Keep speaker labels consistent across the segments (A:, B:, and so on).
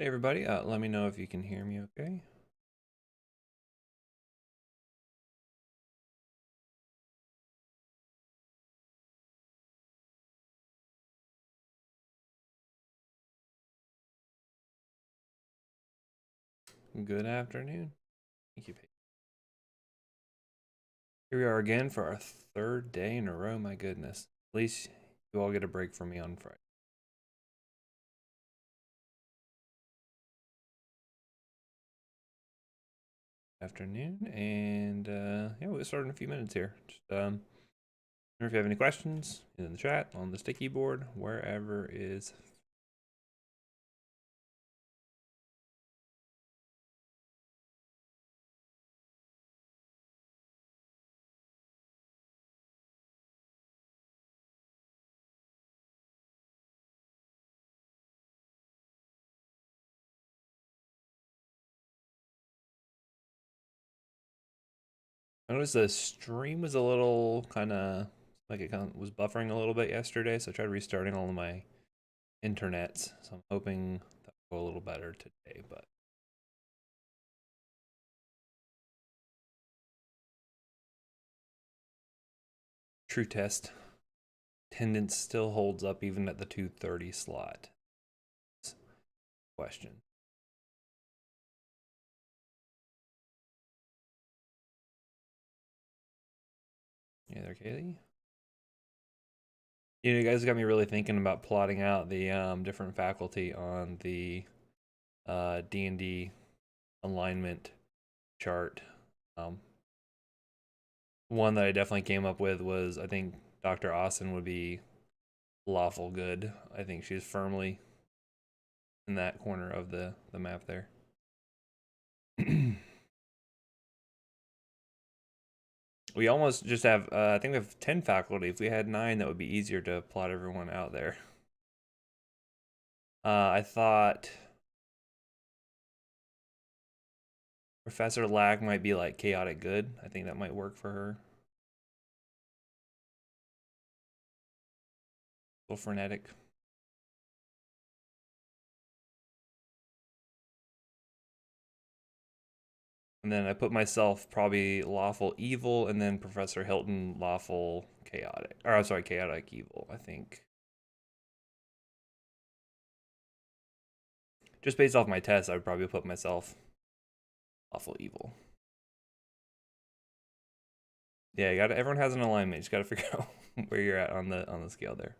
A: Hey everybody, let me know if you can hear me okay. Good afternoon. Thank you. Here we are again for our third day in a row, my goodness. At least you all get a break from me on Friday. Afternoon, and yeah, we'll start in a few minutes here. Just remember if you have any questions in the chat, on the sticky board, wherever is. I noticed the stream was a little kind of like it kind of was buffering a little bit yesterday, so I tried restarting all of my internets. So I'm hoping that will go a little better today, but true test attendance still holds up even at the 2:30 slot. Question. Yeah, there, Kaylee. You guys got me really thinking about plotting out the different faculty on the D&D alignment chart. One that I definitely came up with was I think Dr. Austin would be lawful good. I think she's firmly in that corner of the map there. We almost just have, I think we have 10 faculty. If we had 9, that would be easier to plot everyone out there. I thought Professor Lack might be like chaotic good. I think that might work for her. A little frenetic. And then I put myself probably lawful evil, and then Professor Hilton lawful chaotic. Or I'm sorry, chaotic evil, I think. Just based off my test, I would probably put myself lawful evil. Yeah, you got everyone has an alignment. You just gotta figure out where you're at on the scale there.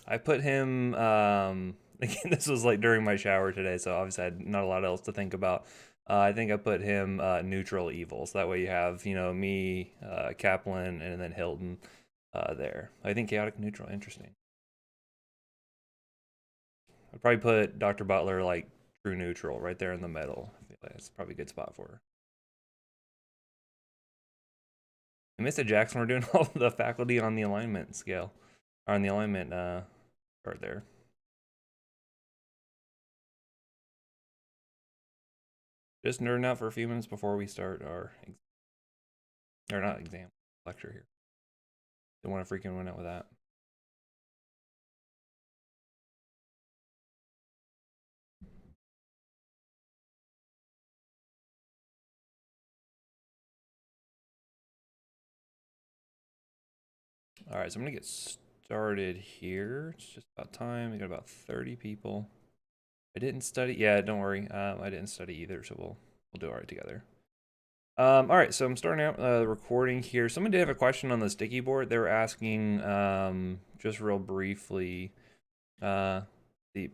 A: I put him again, this was like during my shower today, so obviously I had not a lot else to think about. I think I put him neutral evil, so that way you have, you know, me, Kaplan, and then Hilton there. I think chaotic neutral, interesting. I'd probably put Dr. Butler like true neutral right there in the middle. I feel like that's probably a good spot for her. And Mr. Jackson, we're doing all the faculty on the alignment scale, or on the alignment chart there. Just nerding out for a few minutes before we start our or not exam, lecture here. Don't want to freaking run out with that. All right, so I'm gonna get started here. It's just about time. We got about 30 people. I didn't study. Yeah, don't worry. I didn't study either, so we'll do all right together. All right, so I'm starting out the recording here. Someone did have a question on the sticky board. They were asking, just real briefly, the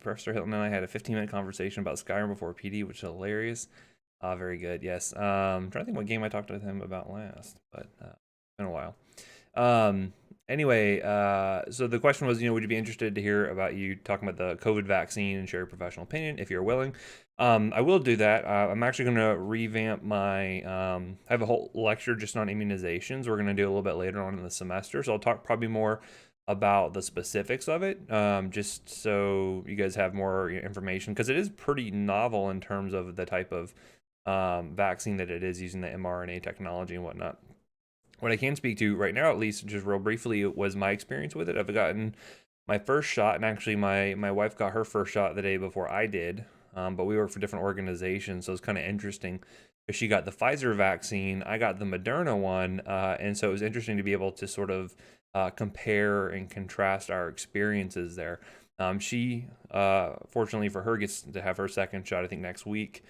A: Professor Hilton and I had a 15-minute conversation about Skyrim before PD, which is hilarious. Very good, yes. I'm trying to think what game I talked to him about last, but it's been a while. Anyway, so the question was, would you be interested to hear about you talking about the COVID vaccine and share your professional opinion if you're willing? I will do that. I'm actually going to revamp my, I have a whole lecture just on immunizations. We're going to do a little bit later on in the semester. So I'll talk probably more about the specifics of it, just so you guys have more information, because it is pretty novel in terms of the type of vaccine that it is using the mRNA technology and whatnot. What I can speak to right now, at least just real briefly, was my experience with it. I've gotten my first shot, and actually my wife got her first shot the day before I did. But we work for different organizations, so it's kind of interesting. Because she got the Pfizer vaccine, I got the Moderna one, and so it was interesting to be able to sort of compare and contrast our experiences there. She, fortunately for her, gets to have her second shot, I think, next week,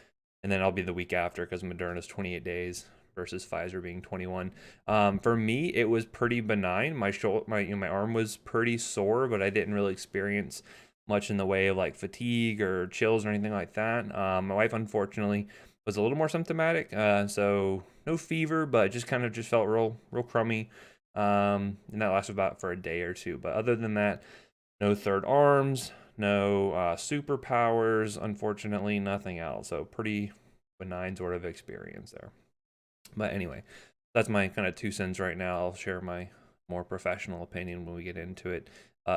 A: and then I'll be the week after because Moderna's 28 days versus Pfizer being 21. For me, it was pretty benign. My shoulder, my arm was pretty sore, but I didn't really experience much in the way of like fatigue or chills or anything like that. My wife, unfortunately, was a little more symptomatic, so no fever, but just kind of just felt real crummy. And that lasted about for a day or two. But other than that, no third arms, no superpowers, unfortunately, nothing else. So pretty benign sort of experience there. But anyway, that's my kind of 2 cents right now. I'll share my more professional opinion when we get into it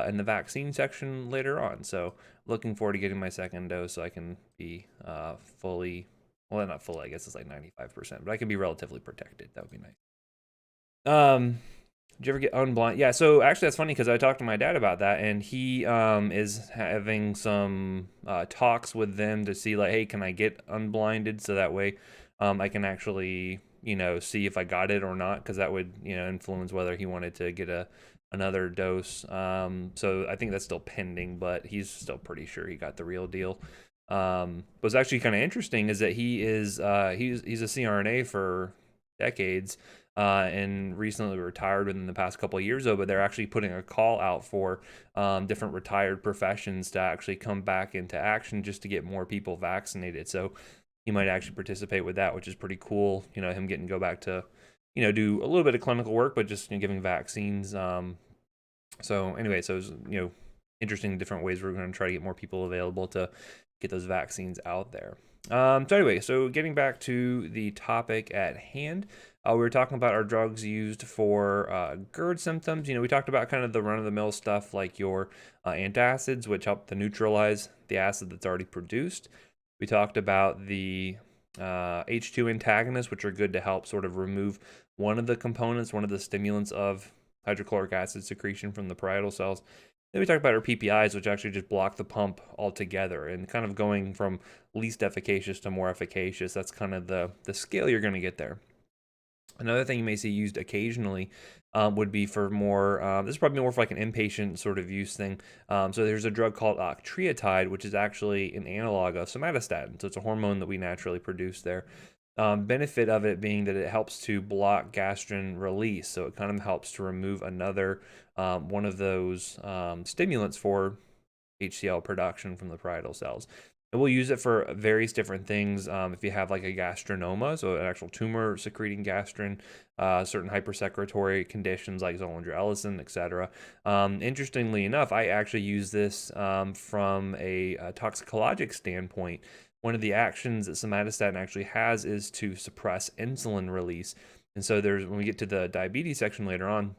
A: in the vaccine section later on. So looking forward to getting my second dose so I can be fully, well, not fully, I guess it's like 95%, but I can be relatively protected. That would be nice. Did you ever get unblind? Yeah, so actually that's funny because I talked to my dad about that, and he is having some talks with them to see like, hey, can I get unblinded so that way I can actually, see if I got it or not, because that would, influence whether he wanted to get another dose. So I think that's still pending, but he's still pretty sure he got the real deal. What's actually kind of interesting is that he is he's a CRNA for decades, and recently retired within the past couple of years though, but they're actually putting a call out for different retired professions to actually come back into action just to get more people vaccinated. So he might actually participate with that, which is pretty cool. Him getting to go back to, do a little bit of clinical work, but just giving vaccines. So anyway, so it's, interesting different ways we're going to try to get more people available to get those vaccines out there. So anyway, so getting back to the topic at hand, we were talking about our drugs used for GERD symptoms. We talked about kind of the run-of-the-mill stuff like your antacids, which help to neutralize the acid that's already produced. We talked about the H2 antagonists, which are good to help sort of remove one of the components, one of the stimulants of hydrochloric acid secretion from the parietal cells. Then we talked about our PPIs, which actually just block the pump altogether, and kind of going from least efficacious to more efficacious. That's kind of the scale you're going to get there. Another thing you may see used occasionally would be for more, this is probably more for like an inpatient sort of use thing. So there's a drug called octreotide, which is actually an analog of somatostatin. So it's a hormone that we naturally produce there. Benefit of it being that it helps to block gastrin release. So it kind of helps to remove another one of those stimulants for HCl production from the parietal cells. And we'll use it for various different things. If you have like a gastrinoma, so an actual tumor secreting gastrin, certain hypersecretory conditions like Zollinger-Ellison, etc. Interestingly enough, I actually use this from a toxicologic standpoint. One of the actions that somatostatin actually has is to suppress insulin release. And so when we get to the diabetes section later on,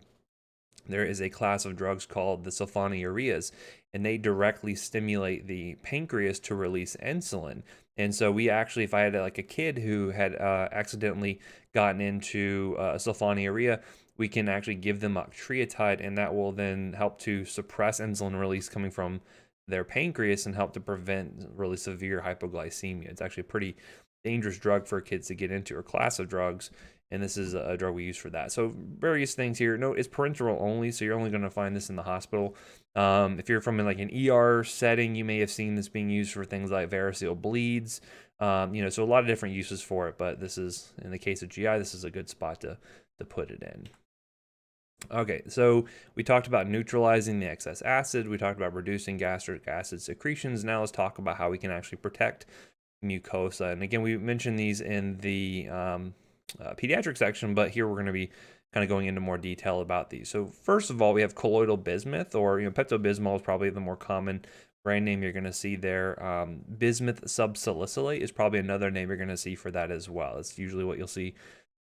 A: there is a class of drugs called the sulfonylureas, and they directly stimulate the pancreas to release insulin. And so we actually, if I had like a kid who had accidentally gotten into sulfonylurea, we can actually give them octreotide, and that will then help to suppress insulin release coming from their pancreas and help to prevent really severe hypoglycemia. It's actually a pretty dangerous drug for kids to get into, or class of drugs, and this is a drug we use for that. So various things here. Note it's parenteral only, so you're only going to find this in the hospital. If you're from like an ER setting, you may have seen this being used for things like variceal bleeds. So a lot of different uses for it, but this is, in the case of GI, this is a good spot to put it in. Okay, so we talked about neutralizing the excess acid. We talked about reducing gastric acid secretions. Now let's talk about how we can actually protect mucosa. And again, we mentioned these in the pediatric section, but here we're going to be kind of going into more detail about these. So first of all, we have colloidal bismuth, or Pepto-Bismol is probably the more common brand name you're going to see there. Bismuth subsalicylate is probably another name you're going to see for that as well. It's usually what you'll see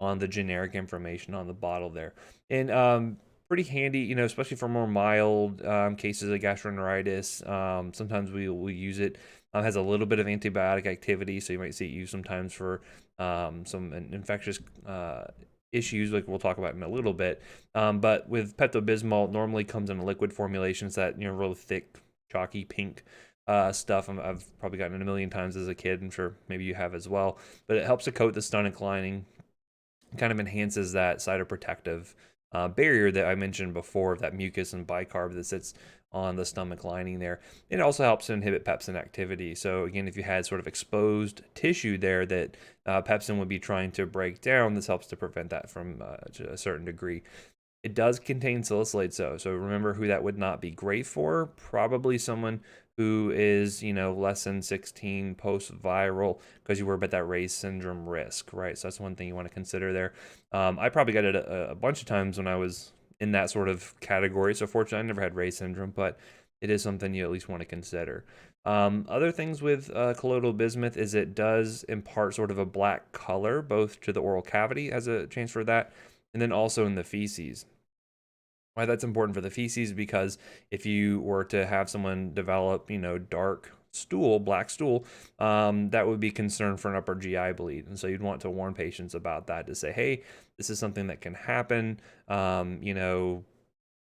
A: on the generic information on the bottle there. And pretty handy, especially for more mild cases of gastroenteritis. Sometimes we'll use it. Has a little bit of antibiotic activity, so you might see it used sometimes for some infectious issues, like we'll talk about in a little bit. But with Pepto-Bismol, normally comes in a liquid formulation. It's that, really thick, chalky pink stuff. I've probably gotten it a million times as a kid. I'm sure maybe you have as well. But it helps to coat the stomach lining, kind of enhances that cytoprotective barrier that I mentioned before, of that mucus and bicarb that sits on the stomach lining there. It also helps to inhibit pepsin activity. So again, if you had sort of exposed tissue there that pepsin would be trying to break down, this helps to prevent that from to a certain degree. It does contain salicylate, so remember who that would not be great for. Probably someone who is, less than 16 post-viral, because you worry about that Ray's syndrome risk, right? So that's one thing you want to consider there. I probably got it a bunch of times when I was in that sort of category. So fortunately, I never had Ray's syndrome, but it is something you at least want to consider. Other things with colloidal bismuth is it does impart sort of a black color, both to the oral cavity as a transfer of that, and then also in the feces. Why that's important for the feces, because if you were to have someone develop, dark stool, black stool, that would be concern for an upper GI bleed. And so you'd want to warn patients about that, to say, hey, this is something that can happen.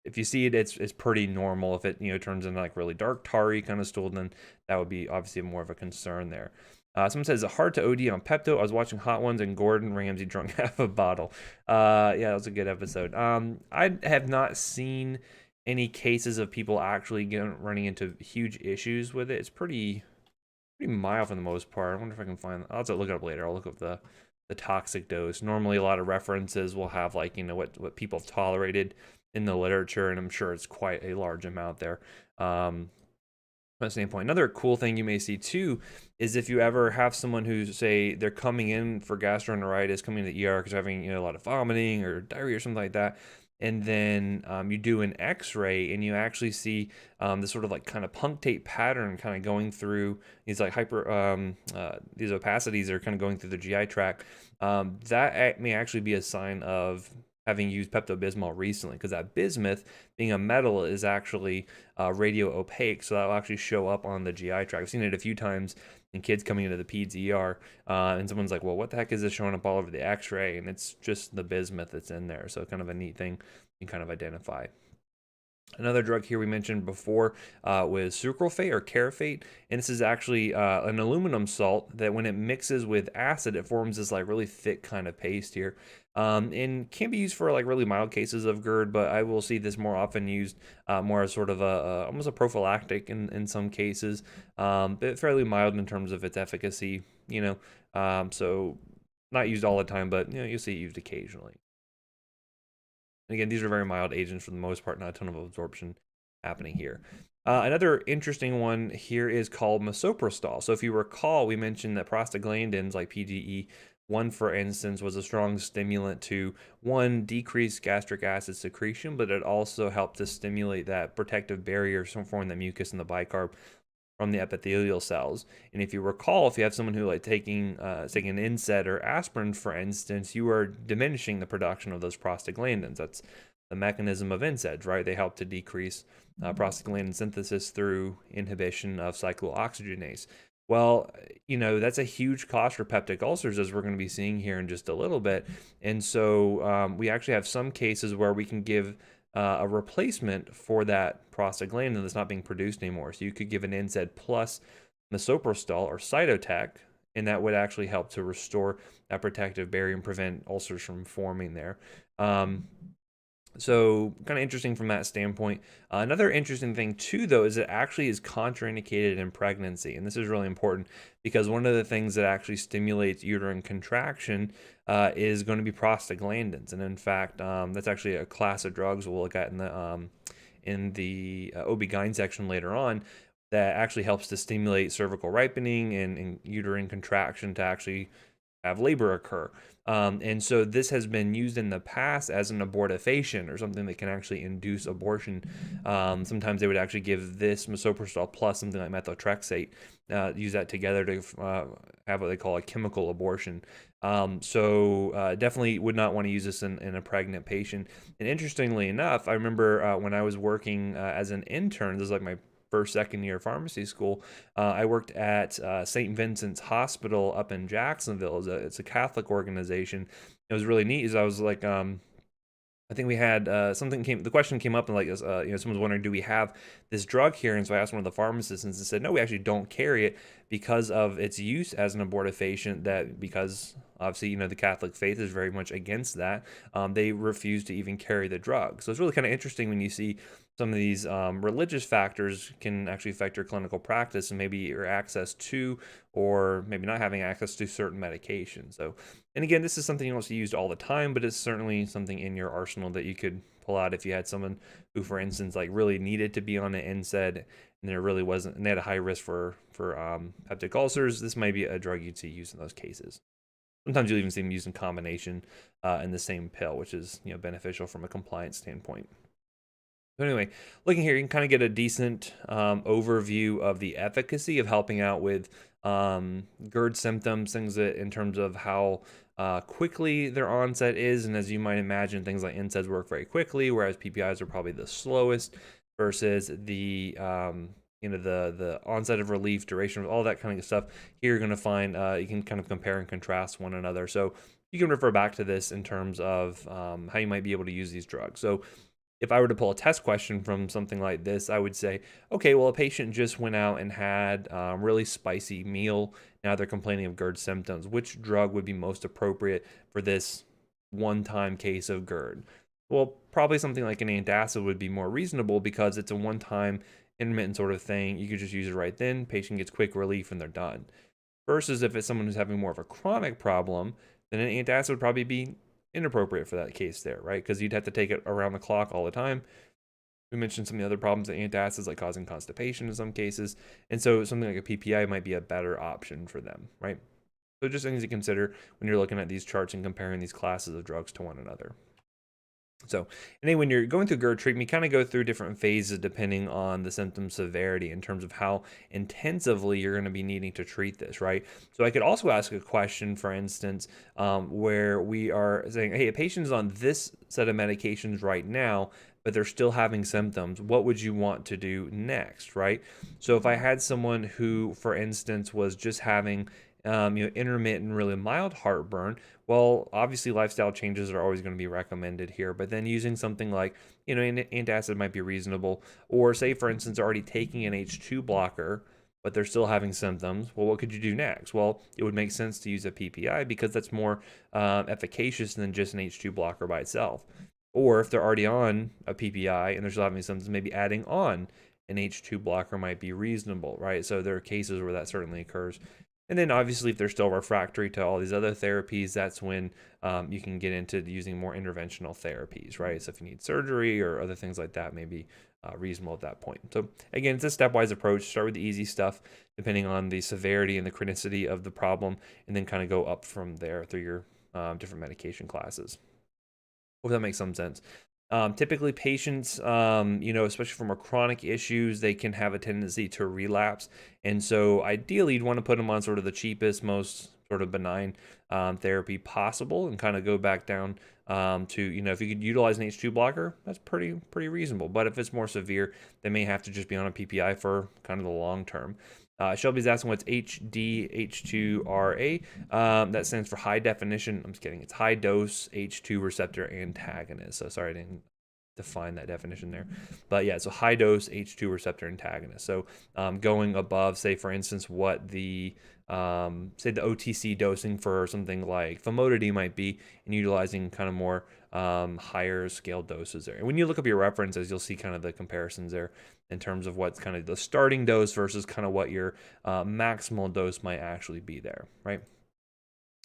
A: If you see it, it's pretty normal. If it turns into like really dark tarry kind of stool, then that would be obviously more of a concern there. Someone says, hard to OD on Pepto. I was watching Hot Ones and Gordon Ramsay drunk half a bottle. Yeah, that was a good episode. I have not seen any cases of people actually running into huge issues with it. It's pretty mild for the most part. I wonder if I can find. I'll have to look it up later. I'll look up the toxic dose. Normally, a lot of references will have like what people have tolerated in the literature, and I'm sure it's quite a large amount there. From that standpoint, another cool thing you may see too is if you ever have someone who, say, they're coming in for gastroenteritis, coming to the ER because they're having a lot of vomiting or diarrhea or something like that, and then you do an X-ray and you actually see this sort of like kind of punctate pattern kind of going through these like these opacities that are kind of going through the GI tract. That may actually be a sign of having used Pepto-Bismol recently, because that bismuth, being a metal, is actually radio opaque, so that will actually show up on the GI tract. I've seen it a few times in kids coming into the peds ER, and someone's like, well, what the heck is this showing up all over the X-ray? And it's just the bismuth that's in there, so kind of a neat thing you can kind of identify. Another drug here we mentioned before was sucralfate or carafate, and this is actually an aluminum salt that when it mixes with acid, it forms this like really thick kind of paste here, and can be used for like really mild cases of GERD, but I will see this more often used more as sort of almost a prophylactic in some cases, but fairly mild in terms of its efficacy, so not used all the time, but you'll see it used occasionally. And again, these are very mild agents for the most part, not a ton of absorption happening here. Another interesting one here is called misoprostol. So if you recall, we mentioned that prostaglandins like PGE1, for instance, was a strong stimulant to, one, decrease gastric acid secretion, but it also helped to stimulate that protective barrier forming the mucus and the bicarb from the epithelial cells. And if you recall, if you have someone who like taking an NSAID or aspirin, for instance, you are diminishing the production of those prostaglandins. That's the mechanism of NSAIDs, right? They help to decrease prostaglandin synthesis through inhibition of cyclooxygenase. Well, that's a huge cost for peptic ulcers, as we're going to be seeing here in just a little bit. And so we actually have some cases where we can give a replacement for that prostaglandin that's not being produced anymore. So you could give an NSAID plus misoprostol or cytotec, and that would actually help to restore that protective barrier and prevent ulcers from forming there. So kind of interesting from that standpoint. Another interesting thing too, though, is it actually is contraindicated in pregnancy. And this is really important because one of the things that actually stimulates uterine contraction is going to be prostaglandins. And in fact, that's actually a class of drugs we'll look at in the OB-GYN section later on, that actually helps to stimulate cervical ripening and uterine contraction to actually have labor occur. And so this has been used in the past as an abortifacient, or something that can actually induce abortion. Sometimes they would actually give this misoprostol plus something like methotrexate, use that together to have what they call a chemical abortion. So definitely would not want to use this in a pregnant patient. And interestingly enough, I remember when I was working as an intern, this is like my second year of pharmacy school, I worked at St. Vincent's Hospital up in Jacksonville. It's a Catholic organization, it was really neat is I was like, I think we had the question came up and like, someone's wondering, do we have this drug here? And so I asked one of the pharmacists and said, no, we actually don't carry it because of its use as an abortifacient. That because obviously, the Catholic faith is very much against that. They refuse to even carry the drug. So it's really kind of interesting when you see some of these religious factors can actually affect your clinical practice and maybe your access to, or maybe not having access to certain medications. So, and again, this is something you don't see used all the time, but it's certainly something in your arsenal that you could pull out if you had someone who, for instance, like really needed to be on an NSAID and there really wasn't, and they had a high risk for peptic ulcers. This might be a drug you'd see used in those cases. Sometimes you'll even see them used in combination in the same pill, which is beneficial from a compliance standpoint. So anyway, looking here, you can kind of get a decent overview of the efficacy of helping out with GERD symptoms, things that in terms of how quickly their onset is. And as you might imagine, things like NSAIDs work very quickly, whereas PPIs are probably the slowest versus the the onset of relief, duration, all that kind of stuff. Here you're going to find you can kind of compare and contrast one another. So you can refer back to this in terms of how you might be able to use these drugs. So if I were to pull a test question from something like this, I would say, okay, well, a patient just went out and had a really spicy meal. Now they're complaining of GERD symptoms. Which drug would be most appropriate for this one-time case of GERD? Well, probably something like an antacid would be more reasonable because it's a one-time intermittent sort of thing. You could just use it right then. Patient gets quick relief and they're done. Versus if it's someone who's having more of a chronic problem, then an antacid would probably be inappropriate for that case there, right? Because you'd have to take it around the clock all the time. We mentioned some of the other problems that antacids, like causing constipation in some cases. And so something like a PPI might be a better option for them, right? So just things to consider when you're looking at these charts and comparing these classes of drugs to one another. So, and then when you're going through GERD treatment, you kind of go through different phases depending on the symptom severity in terms of how intensively you're going to be needing to treat this, right? So I could also ask a question, for instance, where we are saying, hey, a patient's on this set of medications right now, but they're still having symptoms. What would you want to do next, right? So if I had someone who, for instance, was just having intermittent, really mild heartburn, well, obviously lifestyle changes are always going to be recommended here, but then using something like, an antacid might be reasonable. Or say, for instance, already taking an H2 blocker, but they're still having symptoms. Well, what could you do next? Well, it would make sense to use a PPI because that's more efficacious than just an H2 blocker by itself. Or if they're already on a PPI and they're still having symptoms, maybe adding on an H2 blocker might be reasonable, right? So there are cases where that certainly occurs. And then obviously if they're still refractory to all these other therapies, that's when you can get into using more interventional therapies, right? So if you need surgery or other things like that, maybe reasonable at that point. So again, it's a stepwise approach. Start with the easy stuff, depending on the severity and the chronicity of the problem, and then kind of go up from there through your different medication classes. Hope that makes some sense. Typically patients, especially from more chronic issues, they can have a tendency to relapse. And so ideally you'd want to put them on sort of the cheapest, most sort of benign therapy possible and kind of go back down to, if you could utilize an H2 blocker, that's pretty reasonable. But if it's more severe, they may have to just be on a PPI for kind of the long term. Shelby's asking what's HDH2RA. That stands for high definition. I'm just kidding. It's high dose H2 receptor antagonist. So sorry, I didn't define that definition there. But yeah, so high dose H2 receptor antagonist. So going above, say, for instance, what the say the OTC dosing for something like famotidine might be, and utilizing kind of more higher scale doses there. And when you look up your references, you'll see kind of the comparisons there in terms of what's kind of the starting dose versus kind of what your maximal dose might actually be there, right?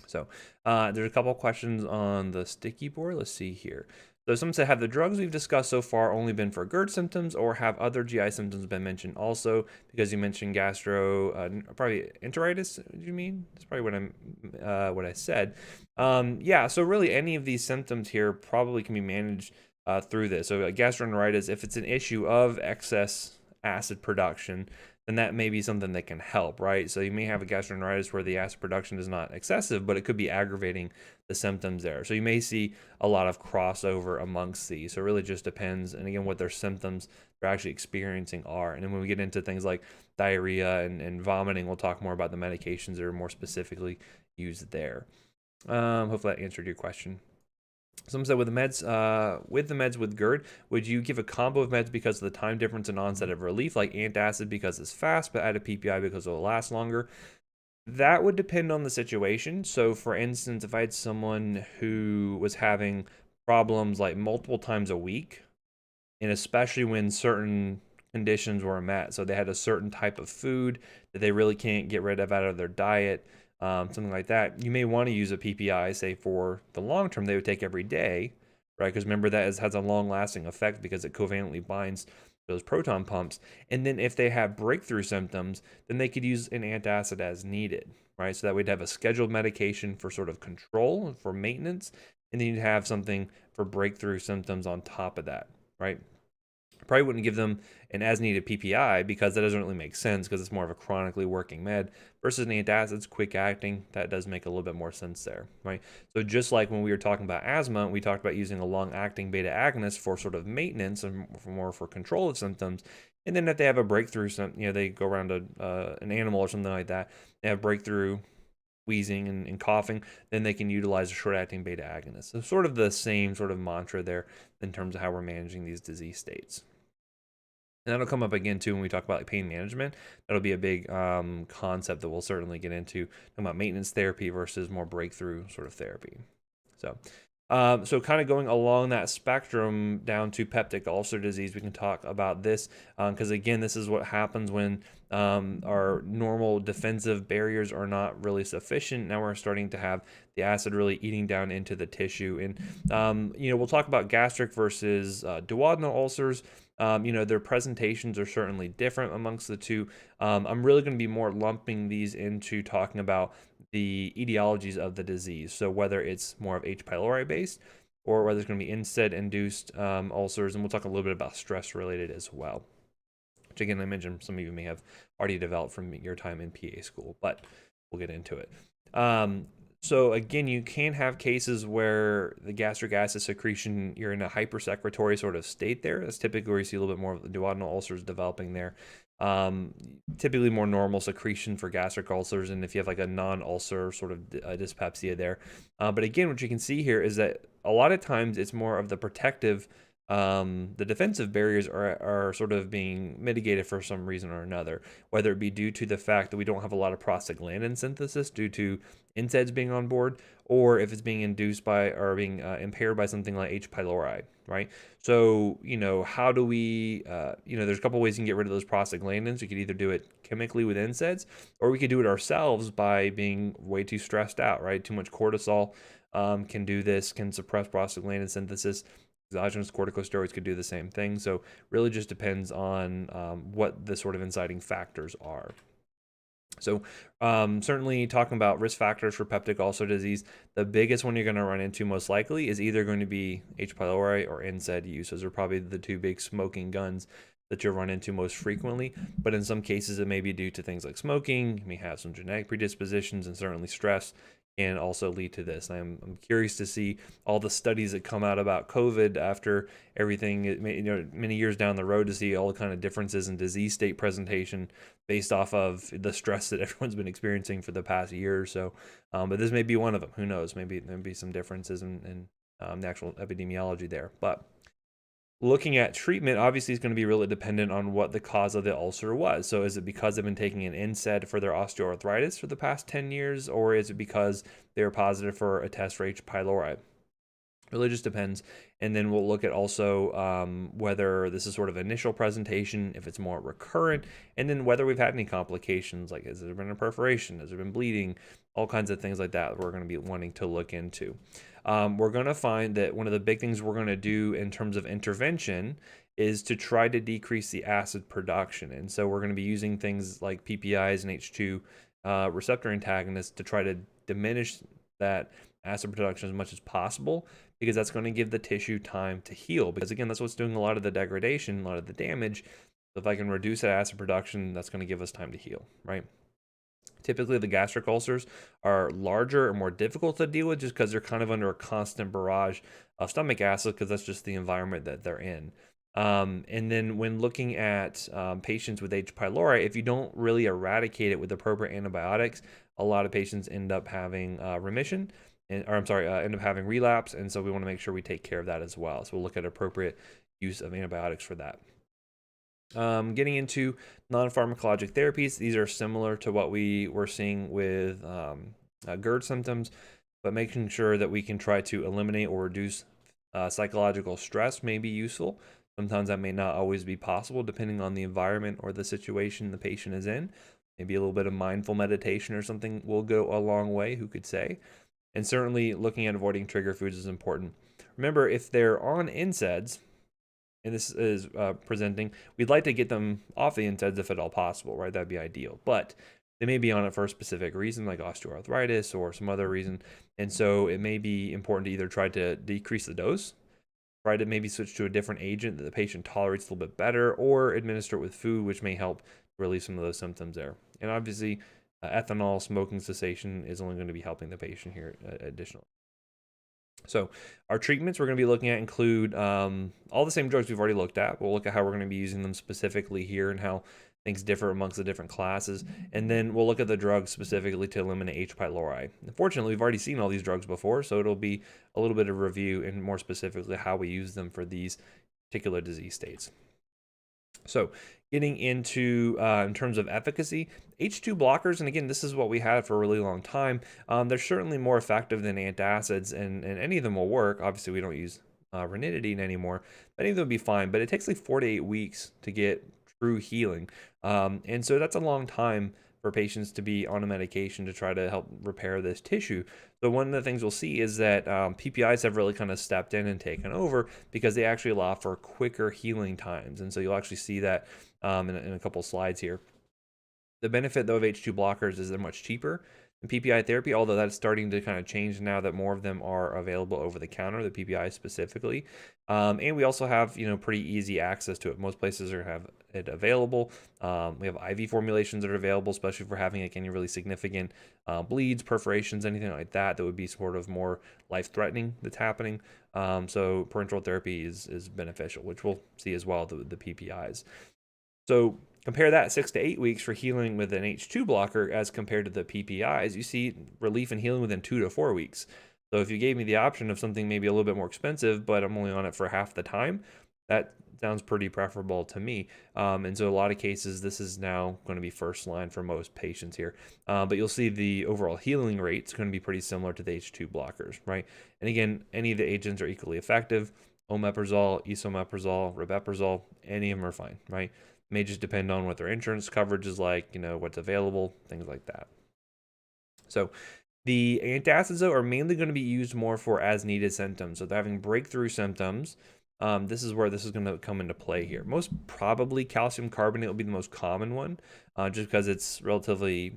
A: So there's a couple questions on the sticky board. Let's see here. So some say, have the drugs we've discussed so far only been for GERD symptoms, or have other GI symptoms been mentioned also? Because you mentioned probably enteritis. Do you mean? That's probably what I said. Yeah. So really, any of these symptoms here probably can be managed through this. So gastroenteritis, if it's an issue of excess acid production, then that may be something that can help, right? So you may have a gastroenteritis where the acid production is not excessive, but it could be aggravating the symptoms there. So you may see a lot of crossover amongst these. So it really just depends, and again, what their symptoms they're actually experiencing are. And then when we get into things like diarrhea and vomiting, we'll talk more about the medications that are more specifically used there. Hopefully that answered your question. Someone said with the meds with GERD, would you give a combo of meds because of the time difference in onset of relief, like antacid because it's fast, but add a PPI because it'll last longer? That would depend on the situation. So, for instance, if I had someone who was having problems like multiple times a week, and especially when certain conditions were met, so they had a certain type of food that they really can't get rid of out of their diet, something like that, you may want to use a PPI, say for the long term, they would take every day, right? Because remember that has a long lasting effect because it covalently binds those proton pumps. And then if they have breakthrough symptoms, then they could use an antacid as needed, right? So that we'd have a scheduled medication for sort of control, for maintenance, and then you'd have something for breakthrough symptoms on top of that, right? Probably wouldn't give them an as needed PPI because that doesn't really make sense because it's more of a chronically working med versus an antacid, quick acting. That does make a little bit more sense there, right? So just like when we were talking about asthma, we talked about using a long acting beta agonist for sort of maintenance and more for control of symptoms. And then if they have a breakthrough, they go around an animal or something like that, they have breakthrough wheezing and coughing, then they can utilize a short-acting beta agonist. So sort of the same sort of mantra there in terms of how we're managing these disease states. And that'll come up again too when we talk about like pain management. That'll be a big concept that we'll certainly get into, talking about maintenance therapy versus more breakthrough sort of therapy. So kind of going along that spectrum down to peptic ulcer disease, we can talk about this because again, this is what happens when our normal defensive barriers are not really sufficient. Now we're starting to have the acid really eating down into the tissue, and we'll talk about gastric versus duodenal ulcers. Their presentations are certainly different amongst the two. I'm really going to be more lumping these into talking about the etiologies of the disease. So whether it's more of H. pylori based or whether it's going to be NSAID-induced ulcers, and we'll talk a little bit about stress related as well. Which again, I mentioned some of you may have already developed from your time in PA school, but we'll get into it. So again, you can have cases where the gastric acid secretion, you're in a hypersecretory sort of state there. That's typically where you see a little bit more of the duodenal ulcers developing there. Typically more normal secretion for gastric ulcers, and if you have like a non-ulcer sort of dyspepsia there. But again, what you can see here is that a lot of times it's more of the protective, the defensive barriers are sort of being mitigated for some reason or another, whether it be due to the fact that we don't have a lot of prostaglandin synthesis due to NSAIDs being on board, or if it's being induced by or being impaired by something like H. pylori, right? So, how do we, there's a couple ways you can get rid of those prostaglandins. You could either do it chemically with NSAIDs, or we could do it ourselves by being way too stressed out, right? Too much cortisol can do this, can suppress prostaglandin synthesis. Exogenous corticosteroids could do the same thing. So really just depends on what the sort of inciting factors are. So certainly talking about risk factors for peptic ulcer disease, the biggest one you're going to run into most likely is either going to be H. pylori or NSAID use. Those are probably the two big smoking guns that you'll run into most frequently. But in some cases, it may be due to things like smoking. You may have some genetic predispositions, and certainly stress can also lead to this. I'm curious to see all the studies that come out about COVID after everything, many years down the road, to see all the kind of differences in disease state presentation based off of the stress that everyone's been experiencing for the past year or so. But this may be one of them. Who knows? Maybe there'll be some differences in the actual epidemiology there. But looking at treatment, obviously, is going to be really dependent on what the cause of the ulcer was. So is it because they've been taking an NSAID for their osteoarthritis for the past 10 years, or is it because they were positive for a test for H. pylori? Really just depends. And then we'll look at also whether this is sort of initial presentation, if it's more recurrent, and then whether we've had any complications, like has there been a perforation, has there been bleeding, all kinds of things like that we're going to be wanting to look into. We're going to find that one of the big things we're going to do in terms of intervention is to try to decrease the acid production. And so we're going to be using things like PPIs and H2 receptor antagonists to try to diminish that acid production as much as possible, because that's going to give the tissue time to heal. Because again, that's what's doing a lot of the degradation, a lot of the damage. So if I can reduce that acid production, that's going to give us time to heal, right? Typically, the gastric ulcers are larger and more difficult to deal with just because they're kind of under a constant barrage of stomach acid, because that's just the environment that they're in. And then when looking at patients with H. pylori, if you don't really eradicate it with appropriate antibiotics, a lot of patients end up having remission. or I'm sorry, end up having relapse. And so we want to make sure we take care of that as well. So we'll look at appropriate use of antibiotics for that. Getting into non-pharmacologic therapies, these are similar to what we were seeing with GERD symptoms, but making sure that we can try to eliminate or reduce psychological stress may be useful. Sometimes that may not always be possible depending on the environment or the situation the patient is in. Maybe a little bit of mindful meditation or something will go a long way, who could say? And certainly looking at avoiding trigger foods is important. Remember, if they're on NSAIDs, and this is presenting, we'd like to get them off the NSAIDs if at all possible, right? That'd be ideal. But they may be on it for a specific reason, like osteoarthritis or some other reason. And so it may be important to either try to decrease the dose, try to maybe switch to a different agent that the patient tolerates a little bit better, or administer it with food, which may help relieve some of those symptoms there. And obviously, ethanol, smoking cessation is only going to be helping the patient here additionally. So our treatments we're going to be looking at include all the same drugs we've already looked at. We'll look at how we're going to be using them specifically here and how things differ amongst the different classes. And then we'll look at the drugs specifically to eliminate H. pylori. Unfortunately, we've already seen all these drugs before, so it'll be a little bit of review and more specifically how we use them for these particular disease states. So getting into in terms of efficacy, H2 blockers, and again, this is what we had for a really long time. They're certainly more effective than antacids, and any of them will work. Obviously, we don't use ranitidine anymore. Any of them would be fine, but it takes like 4 to 8 weeks to get true healing. And so that's a long time for patients to be on a medication to try to help repair this tissue. So one of the things we'll see is that PPIs have really kind of stepped in and taken over because they actually allow for quicker healing times. And so you'll actually see that in a couple slides here. The benefit, though, of H2 blockers is they're much cheaper than PPI therapy, although that's starting to kind of change now that more of them are available over the counter, the PPI specifically. And we also have, pretty easy access to it. Most places are have it available. We have IV formulations that are available, especially if we're having like any really significant bleeds, perforations, anything like that would be sort of more life-threatening that's happening. So parenteral therapy is beneficial, which we'll see as well, the PPIs. So compare that 6 to 8 weeks for healing with an H2 blocker as compared to the PPIs. You see relief and healing within 2 to 4 weeks. So if you gave me the option of something maybe a little bit more expensive, but I'm only on it for half the time, that sounds pretty preferable to me. And so a lot of cases, this is now going to be first line for most patients here. But you'll see the overall healing rate is going to be pretty similar to the H2 blockers, right? And again, any of the agents are equally effective. Omeprazole, esomeprazole, rabeprazole, any of them are fine, right? May just depend on what their insurance coverage is like, what's available, things like that. So the antacids, though, are mainly going to be used more for as needed symptoms. So they're having breakthrough symptoms. This is where this is going to come into play here. Most probably calcium carbonate will be the most common one, just because it's relatively,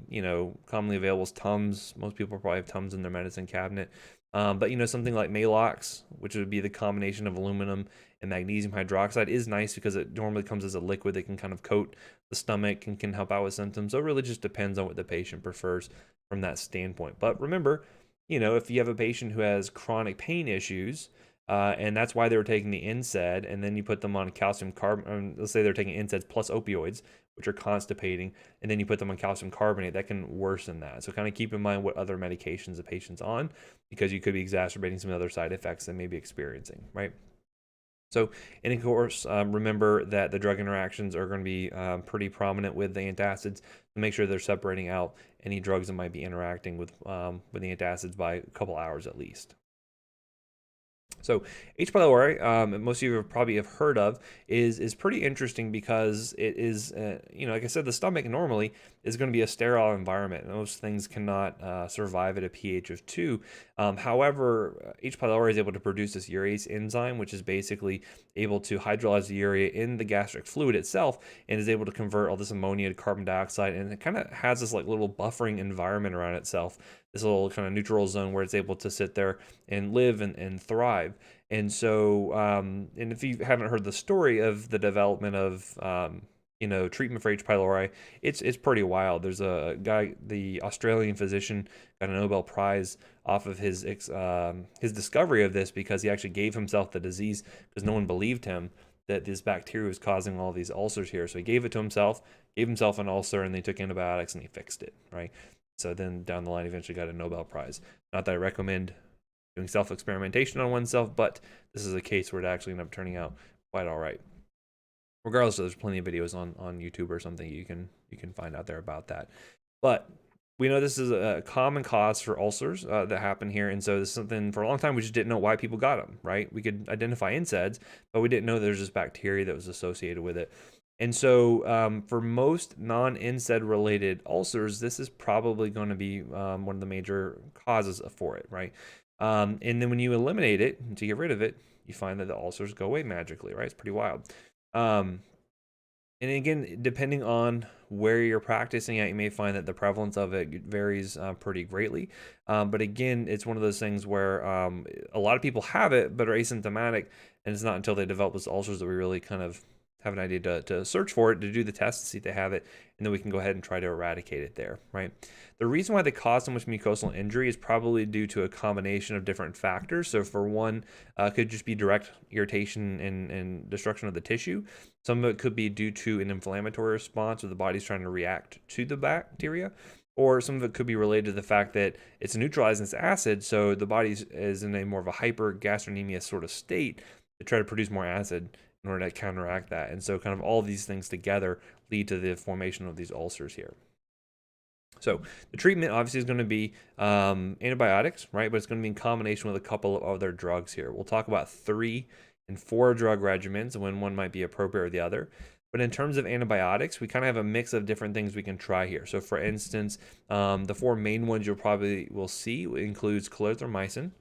A: commonly available as Tums. Most people probably have Tums in their medicine cabinet. But something like Maalox, which would be the combination of aluminum and magnesium hydroxide, is nice because it normally comes as a liquid that can kind of coat the stomach and can help out with symptoms. So it really just depends on what the patient prefers from that standpoint. But remember, if you have a patient who has chronic pain issues, and that's why they were taking the NSAID, and then you put them on calcium carbonate, let's say they're taking NSAIDs plus opioids, which are constipating, and then you put them on calcium carbonate, that can worsen that. So kind of keep in mind what other medications the patient's on, because you could be exacerbating some other side effects they may be experiencing, right? So, and of course, remember that the drug interactions are going to be pretty prominent with the antacids. So make sure they're separating out any drugs that might be interacting with the antacids by a couple hours at least. So H. pylori, most of you probably have heard of, is pretty interesting because it is, like I said, the stomach normally is going to be a sterile environment. Most things cannot survive at a pH of 2. However, H. pylori is able to produce this urease enzyme, which is basically able to hydrolyze the urea in the gastric fluid itself and is able to convert all this ammonia to carbon dioxide. And it kind of has this like little buffering environment around itself, this little kind of neutral zone where it's able to sit there and live and thrive. And so, and if you haven't heard the story of the development of, treatment for H. pylori, it's pretty wild. There's a guy, the Australian physician, got a Nobel Prize off of his discovery of this because he actually gave himself the disease because no one believed him that this bacteria was causing all these ulcers here. So he gave it to himself, gave himself an ulcer, and they took antibiotics and he fixed it, right? So then down the line, eventually got a Nobel Prize. Not that I recommend doing self-experimentation on oneself, but this is a case where it actually ended up turning out quite all right. Regardless, there's plenty of videos on YouTube or something you can find out there about that. But we know this is a common cause for ulcers that happen here, and so this is something for a long time we just didn't know why people got them, right? We could identify NSAIDs, but we didn't know there's this bacteria that was associated with it. And so for most non-NSAID related ulcers, this is probably going to be one of the major causes for it, right? And then when you eliminate it, to get rid of it, you find that the ulcers go away magically, right? It's pretty wild. And again, depending on where you're practicing at, you may find that the prevalence of it varies pretty greatly. But again, it's one of those things where a lot of people have it, but are asymptomatic. And it's not until they develop those ulcers that we really kind of have an idea to search for it, to do the test to see if they have it, and then we can go ahead and try to eradicate it there, right? The reason why they cause so much mucosal injury is probably due to a combination of different factors. So for one, could just be direct irritation and destruction of the tissue. Some of it could be due to an inflammatory response where the body's trying to react to the bacteria, or some of it could be related to the fact that it's neutralizing its acid, so the body is in a more of a hypergastrinemia sort of state to try to produce more acid in order to counteract that. And so kind of all these things together lead to the formation of these ulcers here. So the treatment obviously is going to be antibiotics, right? But it's going to be in combination with a couple of other drugs here. We'll talk about 3 and 4 drug regimens when one might be appropriate or the other. But in terms of antibiotics, we kind of have a mix of different things we can try here. So for instance, the 4 main ones you'll probably will see includes clarithromycin,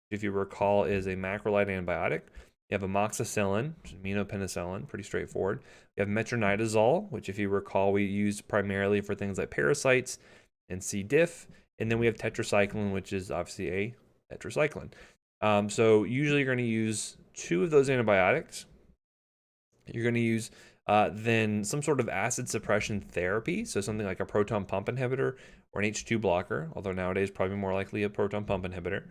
A: if you recall is a macrolide antibiotic. You have amoxicillin, aminopenicillin, pretty straightforward. You have metronidazole, which if you recall, we use primarily for things like parasites and C. diff. And then we have tetracycline, which is obviously a tetracycline. So usually you're going to use 2 of those antibiotics. You're going to use then some sort of acid suppression therapy, so something like a proton pump inhibitor or an H2 blocker, although nowadays probably more likely a proton pump inhibitor.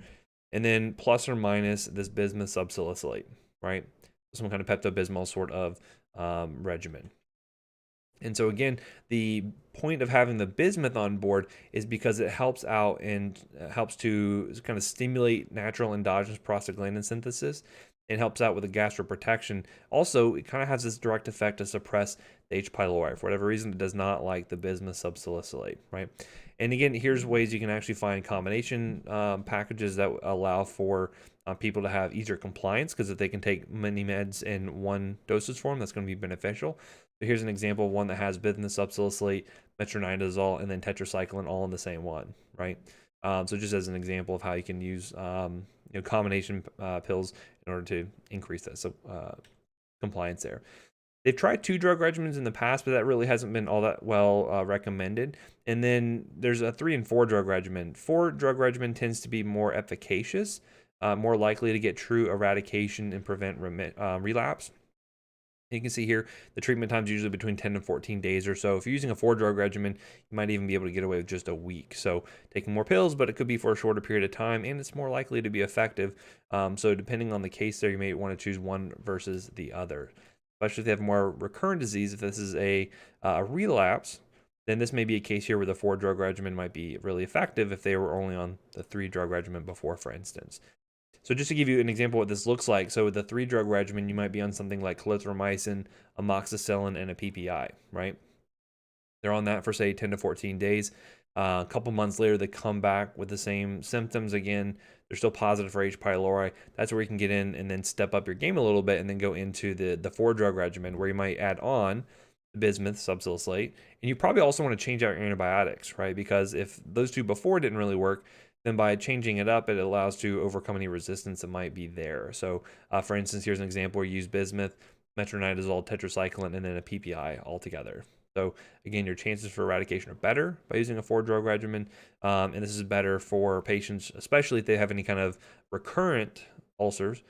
A: And then plus or minus this bismuth subsalicylate, right? Some kind of Pepto-Bismol sort of regimen. And so again, the point of having the bismuth on board is because it helps out and helps to kind of stimulate natural endogenous prostaglandin synthesis. It helps out with the gastroprotection. Also, it kind of has this direct effect to suppress the H. pylori. For whatever reason, it does not like the bismuth subsalicylate, right? And again, here's ways you can actually find combination packages that allow for people to have easier compliance, because if they can take many meds in one dosage form, that's going to be beneficial. So here's an example of one that has bismuth subsalicylate, metronidazole, and then tetracycline all in the same one, right? So just as an example of how you can use combination pills in order to increase that compliance there. They've tried 2 drug regimens in the past, but that really hasn't been all that well recommended. And then there's a 3 and 4 drug regimen. 4 drug regimen tends to be more efficacious, more likely to get true eradication and prevent relapse. You can see here the treatment time is usually between 10 to 14 days or so. If you're using a 4 drug regimen, you might even be able to get away with just a week. So taking more pills, but it could be for a shorter period of time, and it's more likely to be effective. So depending on the case there, you may want to choose one versus the other. Especially if they have more recurrent disease. If this is a relapse, then this may be a case here where the 4 drug regimen might be really effective if they were only on the 3 drug regimen before, for instance. So just to give you an example of what this looks like, so with the 3 drug regimen, you might be on something like clarithromycin, amoxicillin, and a PPI, right? They're on that for, say, 10 to 14 days. A couple months later, they come back with the same symptoms again. They're still positive for H. pylori. That's where you can get in and then step up your game a little bit and then go into the 4 drug regimen, where you might add on the bismuth subsalicylate. And you probably also want to change out your antibiotics, right? Because if those 2 before didn't really work, then by changing it up, it allows to overcome any resistance that might be there. So for instance, here's an example where you use bismuth, metronidazole, tetracycline, and then a PPI altogether. So again, your chances for eradication are better by using a 4 drug regimen. And this is better for patients, especially if they have any kind of recurrent ulcers.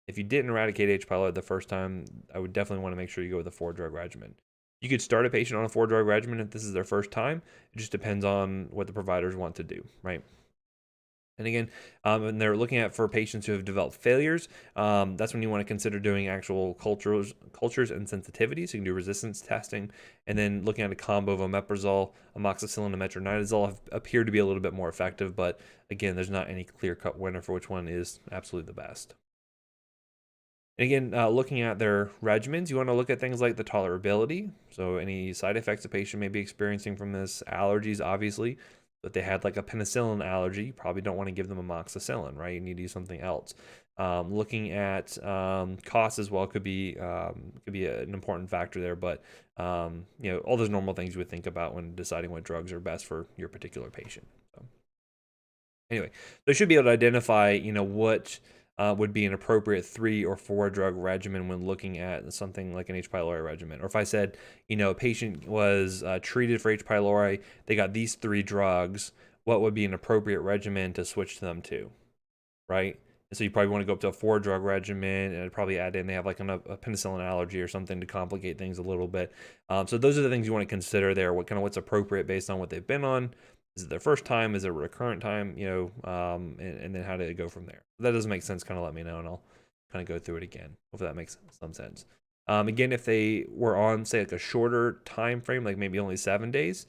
A: If you didn't eradicate H. pylori the first time, I would definitely want to make sure you go with a 4 drug regimen. You could start a patient on a 4 drug regimen if this is their first time. It just depends on what the providers want to do, right? And again, when they're looking at for patients who have developed failures, that's when you want to consider doing actual cultures and sensitivities. So you can do resistance testing, and then looking at a combo of omeprazole, amoxicillin, and metronidazole appear to be a little bit more effective. But again, there's not any clear-cut winner for which one is absolutely the best. And again, looking at their regimens, you want to look at things like the tolerability. So any side effects a patient may be experiencing from this, allergies, obviously. If they had like a penicillin allergy, you probably don't want to give them amoxicillin, right? You need to do something else. Looking at cost as well could be an important factor there, but you know, all those normal things you would think about when deciding what drugs are best for your particular patient. So, anyway, they should be able to identify, you know, what would be an appropriate 3 or 4 drug regimen when looking at something like an H. pylori regimen. Or if I said, you know, a patient was treated for H. pylori, they got these 3 drugs, what would be an appropriate regimen to switch them to, right? And so you probably want to go up to a 4 drug regimen, and probably add in they have like a penicillin allergy or something to complicate things a little bit. So those are the things you want to consider there. What's appropriate based on what they've been on. Is it their first time? Is it a recurrent time? You know, and then how did it go from there? If that doesn't make sense, kind of let me know, and I'll kind of go through it again. Hopefully that makes some sense. Again, if they were on, say, like a shorter time frame, like maybe only 7 days,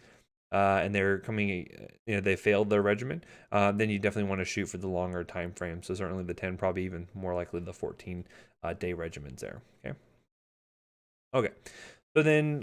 A: and they're coming, you know, they failed their regimen, then you definitely want to shoot for the longer time frame. So certainly the 10, probably even more likely the 14 day regimens there. Okay. So then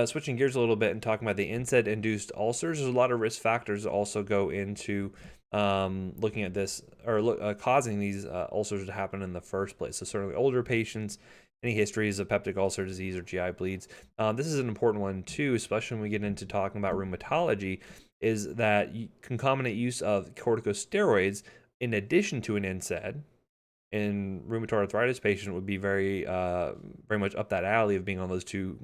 A: switching gears a little bit and talking about the NSAID-induced ulcers, there's a lot of risk factors that also go into looking at this, or causing these ulcers to happen in the first place. So certainly older patients, any histories of peptic ulcer disease or GI bleeds. This is an important one too, especially when we get into talking about rheumatology, is that concomitant use of corticosteroids in addition to an NSAID in rheumatoid arthritis patient would be very much up that alley of being on those 2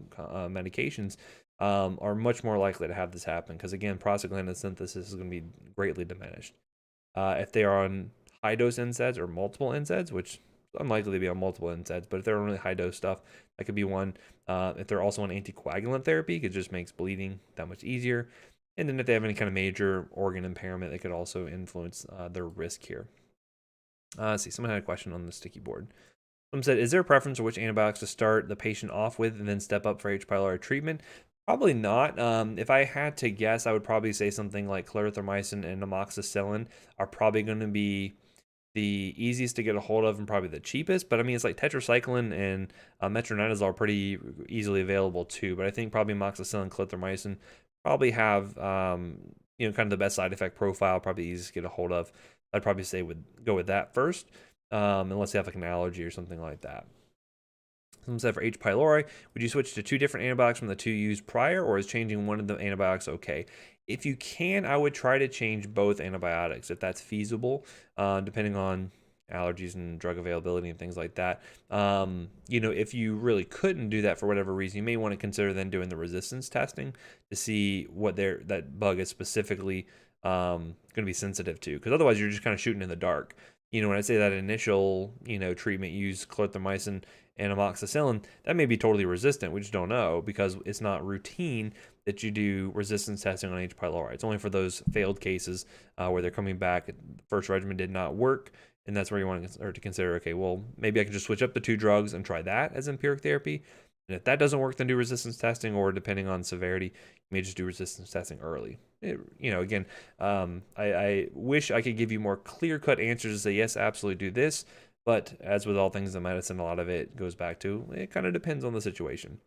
A: medications, are much more likely to have this happen because, again, prostaglandin synthesis is going to be greatly diminished. If they are on high dose NSAIDs or multiple NSAIDs, which is unlikely to be on multiple NSAIDs, but if they're on really high dose stuff, that could be one. If they're also on anticoagulant therapy, it just makes bleeding that much easier. And then if they have any kind of major organ impairment, that could also influence their risk here. Let's see, someone had a question on the sticky board. Someone said, is there a preference for which antibiotics to start the patient off with and then step up for H. pylori treatment? Probably not. If I had to guess, I would probably say something like clarithromycin and amoxicillin are probably going to be the easiest to get a hold of and probably the cheapest. But I mean, it's like tetracycline and metronidazole are pretty easily available too. But I think probably amoxicillin and clarithromycin probably have, you know, kind of the best side effect profile, probably easiest to get a hold of. I'd probably say go with that first, unless you have like an allergy or something like that. Someone said for H. pylori, would you switch to 2 different antibiotics from the 2 used prior, or is changing one of the antibiotics okay? If you can, I would try to change both antibiotics if that's feasible, depending on allergies and drug availability and things like that. You know, if you really couldn't do that for whatever reason, you may want to consider then doing the resistance testing to see what that bug is specifically going to be sensitive to, because otherwise you're just kind of shooting in the dark. You know, when I say that initial, you know, treatment, use clarithromycin and amoxicillin, that may be totally resistant. We just don't know because it's not routine that you do resistance testing on H. pylori. It's only for those failed cases where they're coming back. The first regimen did not work, and that's where you want to start to consider, okay, well, maybe I can just switch up the 2 drugs and try that as empiric therapy. And if that doesn't work, then do resistance testing, or depending on severity, you may just do resistance testing early. You know, again, I wish I could give you more clear-cut answers to say, yes, absolutely do this. But as with all things in medicine, a lot of it goes back to, it kind of depends on the situation.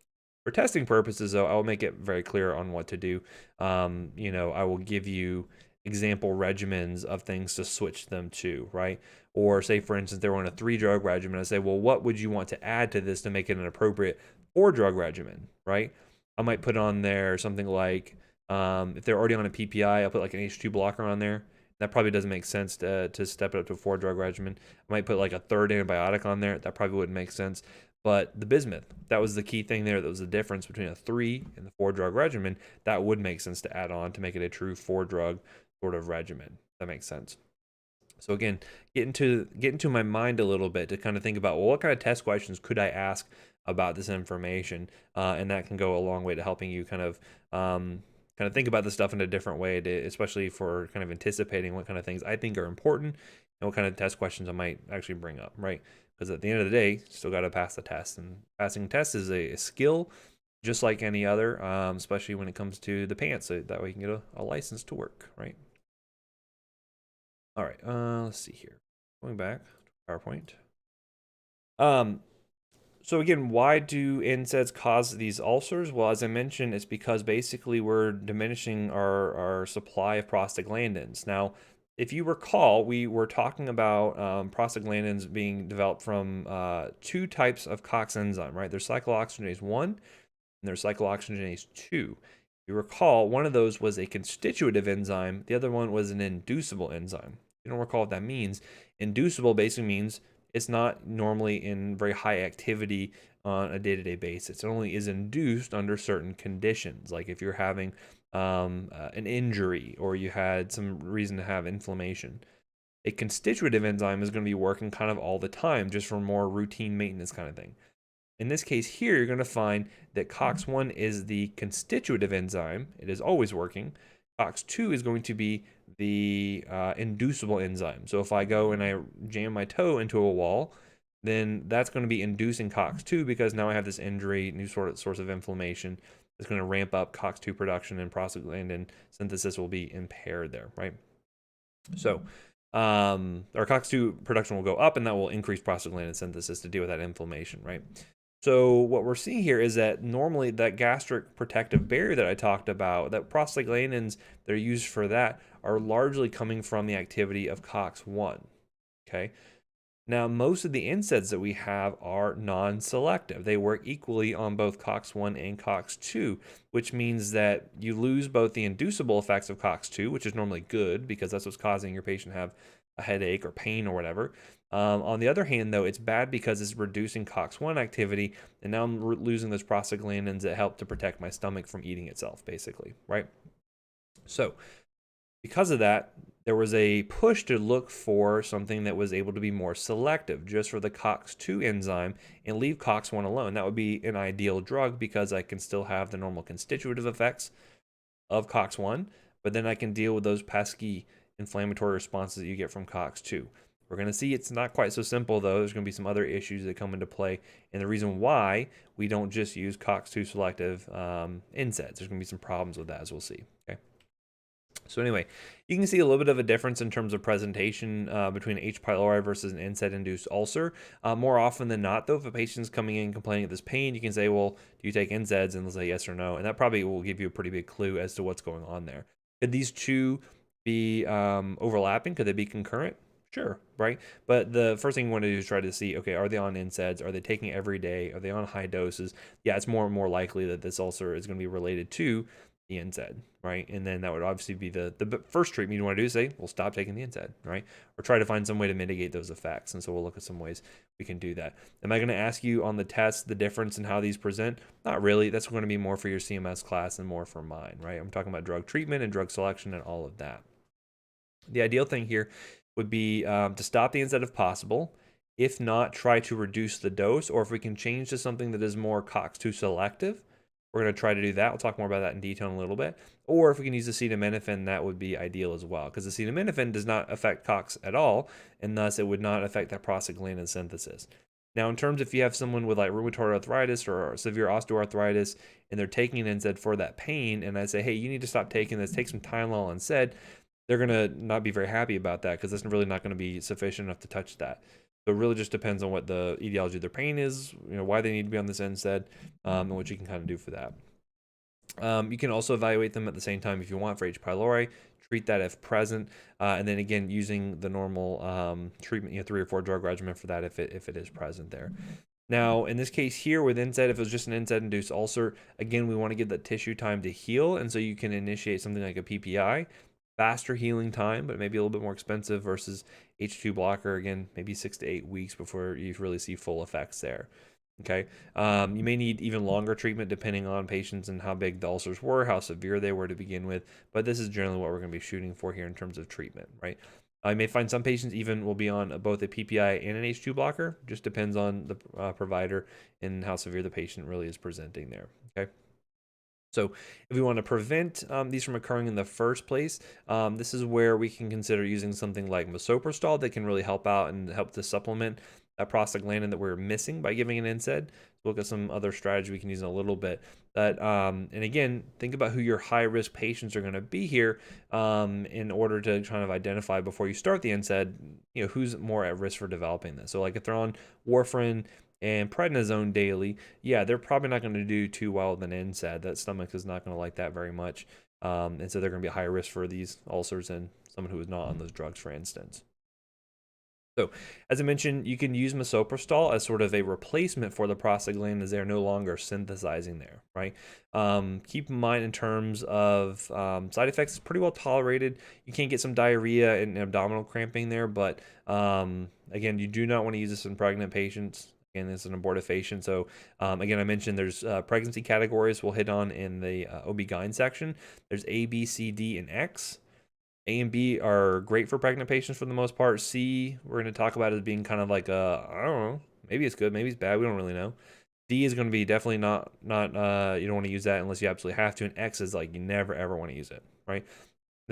A: For testing purposes, though, I will make it very clear on what to do. You know, I will give you example regimens of things to switch them to, right? Or say, for instance, they're on a 3-drug regimen. I say, well, what would you want to add to this to make it an appropriate 4-drug regimen, right? I might put on there something like, if they're already on a PPI, I'll put like an H2 blocker on there. That probably doesn't make sense to step it up to a 4-drug regimen. I might put like a 3rd antibiotic on there. That probably wouldn't make sense. But the bismuth, that was the key thing there. That was the difference between a 3 and the 4-drug regimen. That would make sense to add on to make it a true 4-drug sort of regimen. That makes sense. So again, get into my mind a little bit to kind of think about, well, what kind of test questions could I ask about this information? And that can go a long way to helping you kind of kind of think about this stuff in a different way, especially for kind of anticipating what kind of things I think are important and what kind of test questions I might actually bring up, right? Because at the end of the day, still got to pass the test, and passing tests is a skill just like any other, especially when it comes to the pants, so that way you can get a license to work, right? All right, let's see here. Going back to PowerPoint. So again, why do NSAIDs cause these ulcers? Well, as I mentioned, it's because basically we're diminishing our supply of prostaglandins. Now, if you recall, we were talking about prostaglandins being developed from two types of COX enzyme, right? There's cyclooxygenase 1 and there's cyclooxygenase 2. If you recall, one of those was a constitutive enzyme. The other one was an inducible enzyme. If you don't recall what that means, inducible basically means it's not normally in very high activity on a day-to-day basis. It only is induced under certain conditions, like if you're having an injury or you had some reason to have inflammation. A constitutive enzyme is going to be working kind of all the time, just for more routine maintenance kind of thing. In this case here, you're going to find that COX-1 is the constitutive enzyme. It is always working. COX-2 is going to be the inducible enzyme. So if I go and I jam my toe into a wall, then that's going to be inducing COX-2 because now I have this injury, new source of inflammation. It's going to ramp up COX-2 production, and prostaglandin synthesis will be impaired there, right? So our COX-2 production will go up, and that will increase prostaglandin synthesis to deal with that inflammation, right? So what we're seeing here is that normally that gastric protective barrier that I talked about, that prostaglandins that are used for that are largely coming from the activity of COX-1, okay? Now, most of the NSAIDs that we have are non-selective. They work equally on both COX-1 and COX-2, which means that you lose both the inducible effects of COX-2, which is normally good because that's what's causing your patient to have a headache or pain or whatever. On the other hand, though, it's bad because it's reducing COX-1 activity, and now I'm losing those prostaglandins that help to protect my stomach from eating itself, basically, right? So because of that, there was a push to look for something that was able to be more selective just for the COX-2 enzyme and leave COX-1 alone. That would be an ideal drug because I can still have the normal constitutive effects of COX-1, but then I can deal with those pesky inflammatory responses that you get from COX-2. We're going to see it's not quite so simple, though. There's going to be some other issues that come into play, and the reason why we don't just use COX-2 selective NSAIDs. There's going to be some problems with that, as we'll see. Okay. So anyway, you can see a little bit of a difference in terms of presentation between H. pylori versus an NSAID-induced ulcer. More often than not, though, if a patient's coming in complaining of this pain, you can say, well, do you take NSAIDs? And they'll say yes or no. And that probably will give you a pretty big clue as to what's going on there. Could these two be overlapping? Could they be concurrent? Sure, right? But the first thing you want to do is try to see, okay, are they on NSAIDs? Are they taking it every day? Are they on high doses? Yeah, it's more and more likely that this ulcer is going to be related to the NSAID, right? And then that would obviously be the first treatment you want to do is say, well, stop taking the NSAID, right? Or try to find some way to mitigate those effects. And so we'll look at some ways we can do that. Am I going to ask you on the test the difference in how these present? Not really. That's going to be more for your CMS class and more for mine, right? I'm talking about drug treatment and drug selection and all of that. The ideal thing here would be to stop the NSAID if possible. If not, try to reduce the dose, or if we can change to something that is more COX-2 selective, we're going to try to do that. We'll talk more about that in detail in a little bit. Or if we can use acetaminophen, that would be ideal as well, because acetaminophen does not affect COX at all, and thus it would not affect that prostaglandin synthesis. Now, in terms if you have someone with like rheumatoid arthritis or severe osteoarthritis, and they're taking an NSAID for that pain, and I say, hey, you need to stop taking this, take some Tylenol instead, they're going to not be very happy about that because that's really not going to be sufficient enough to touch that. So it really just depends on what the etiology of their pain is, why they need to be on this NSAID, and what you can kind of do for that. You can also evaluate them at the same time if you want for H. pylori. Treat that if present, and then again using the normal treatment, 3 or 4 drug regimen for that if it is present there. Now, in this case here with NSAID, if it was just an NSAID-induced ulcer, again, we want to give that tissue time to heal, and so you can initiate something like a PPI. Faster healing time, but maybe a little bit more expensive versus H2 blocker, again, maybe 6 to 8 weeks before you really see full effects there. Okay, you may need even longer treatment depending on patients and how big the ulcers were, how severe they were to begin with, but this is generally what we're going to be shooting for here in terms of treatment, right? I may find some patients even will be on both a PPI and an H2 blocker, just depends on the provider and how severe the patient really is presenting there, okay? So if we want to prevent these from occurring in the first place, this is where we can consider using something like misoprostol that can really help out and help to supplement that prostaglandin that we're missing by giving an NSAID. We'll look at some other strategy we can use in a little bit. But, and again, think about who your high-risk patients are going to be here in order to kind of identify before you start the NSAID, who's more at risk for developing this. So like if they're on warfarin and prednisone daily, yeah, they're probably not going to do too well with an NSAID. That stomach is not going to like that very much. And so they're going to be a higher risk for these ulcers than someone who is not on those drugs, for instance. So, as I mentioned, you can use misoprostol as sort of a replacement for the prostaglandin as they're no longer synthesizing there, right? Keep in mind in terms of side effects, it's pretty well tolerated. You can get some diarrhea and abdominal cramping there, but again, you do not want to use this in pregnant patients. Again, it's an abortifacient. So again, I mentioned there's pregnancy categories we'll hit on in the OB-GYN section. There's A, B, C, D, and X. A and B are great for pregnant patients for the most part. C, we're going to talk about as being kind of like I don't know, maybe it's good, maybe it's bad. We don't really know. D is going to be definitely not you don't want to use that unless you absolutely have to. And X is like you never ever want to use it, right?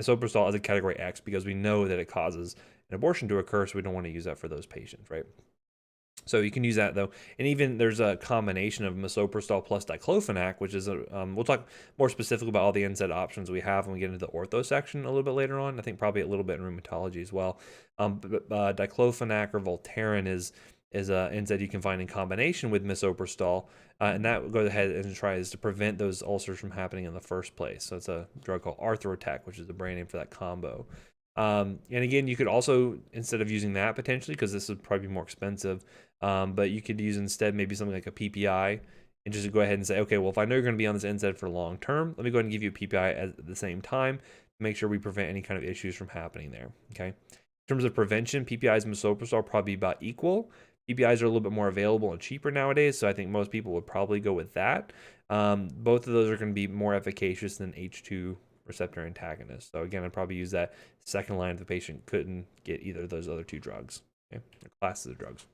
A: Misoprostol is a category X because we know that it causes an abortion to occur, so we don't want to use that for those patients, right? So you can use that though, and even there's a combination of misoprostol plus diclofenac, which is we'll talk more specifically about all the NSAID options we have when we get into the ortho section a little bit later on. I think probably a little bit in rheumatology as well. Diclofenac or Voltaren is a NSAID you can find in combination with misoprostol, and that goes ahead and tries to prevent those ulcers from happening in the first place. So it's a drug called Arthrotec, which is the brand name for that combo. And again, you could also, instead of using that potentially, because this would probably be more expensive, but you could use instead maybe something like a PPI and just go ahead and say, okay, well, if I know you're going to be on this NSAID for long term, let me go ahead and give you a PPI at the same time to make sure we prevent any kind of issues from happening there. Okay. In terms of prevention, PPIs and misoprostol are probably about equal. PPIs are a little bit more available and cheaper nowadays, so I think most people would probably go with that. Both of those are going to be more efficacious than H2 receptor antagonists. So again, I'd probably use that second line if the patient couldn't get either of those other two drugs, okay, or classes of drugs.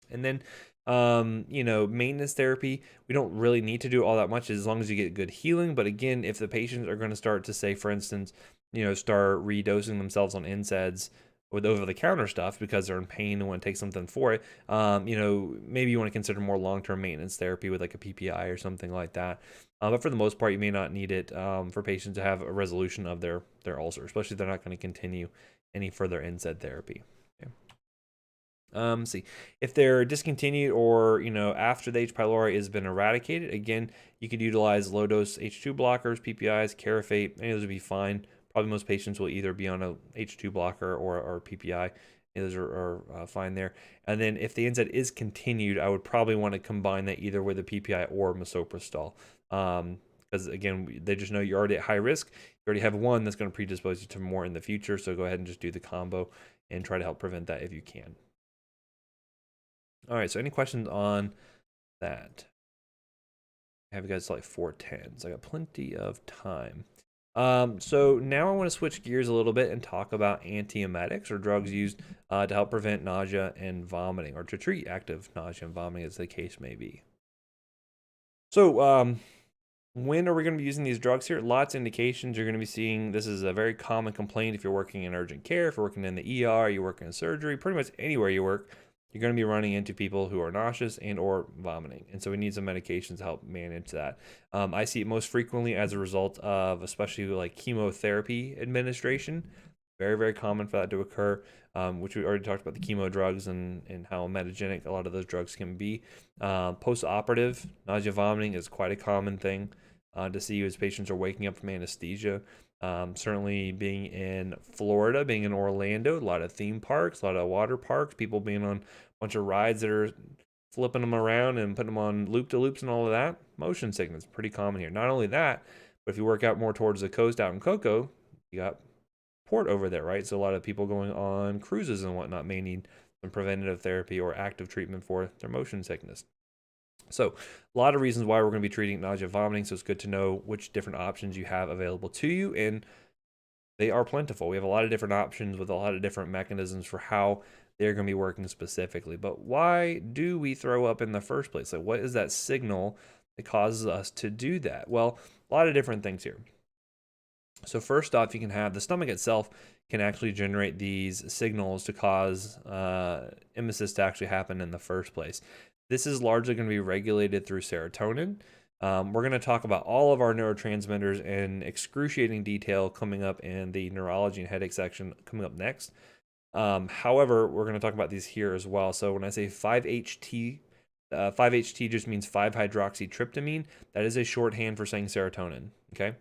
A: And then, maintenance therapy, we don't really need to do all that much as long as you get good healing. But again, if the patients are going to start to say, for instance, start redosing themselves on NSAIDs with over-the-counter stuff because they're in pain and want to take something for it, maybe you want to consider more long-term maintenance therapy with like a PPI or something like that. But for the most part, you may not need it for patients to have a resolution of their ulcer, especially if they're not going to continue any further NSAID therapy. See if they're discontinued or after the H. pylori has been eradicated, again you could utilize low dose H2 blockers, PPIs, Carafate. Any of those would be fine. Probably most patients will either be on a H2 blocker or PPI. Those are fine there. And then if the NSAID is continued, I would probably want to combine that either with a PPI or misoprostol, because again they just know you're already at high risk. You already have one that's going to predispose you to more in the future, so go ahead and just do the combo and try to help prevent that if you can. All right, so any questions on that? I have you guys like 4:10, so I got plenty of time. So now I want to switch gears a little bit and talk about antiemetics, or drugs used to help prevent nausea and vomiting, or to treat active nausea and vomiting, as the case may be. So when are we going to be using these drugs here? Lots of indications you're going to be seeing. This is a very common complaint if you're working in urgent care, if you're working in the ER, you're working in surgery, pretty much anywhere you work. You're going to be running into people who are nauseous and or vomiting. And so we need some medications to help manage that. I see it most frequently as a result of especially like chemotherapy administration. Very, very common for that to occur, which we already talked about the chemo drugs and how emetogenic a lot of those drugs can be. Post-operative nausea, vomiting is quite a common thing to see as patients are waking up from anesthesia. Certainly being in Florida, being in Orlando, a lot of theme parks, a lot of water parks, people being on a bunch of rides that are flipping them around and putting them on loop-to-loops and all of that. Motion sickness, pretty common here. Not only that, but if you work out more towards the coast out in Cocoa, you got port over there, right? So a lot of people going on cruises and whatnot may need some preventative therapy or active treatment for their motion sickness. So a lot of reasons why we're going to be treating nausea and vomiting, so it's good to know which different options you have available to you, and they are plentiful. We have a lot of different options with a lot of different mechanisms for how they're going to be working specifically. But why do we throw up in the first place? Like, what is that signal that causes us to do that? Well, a lot of different things here. So first off, you can have the stomach itself can actually generate these signals to cause emesis to actually happen in the first place. This is largely going to be regulated through serotonin. We're going to talk about all of our neurotransmitters in excruciating detail coming up in the neurology and headache section coming up next. However, we're going to talk about these here as well. So when I say 5-HT, 5-HT just means 5-hydroxytryptamine. That is a shorthand for saying serotonin, okay?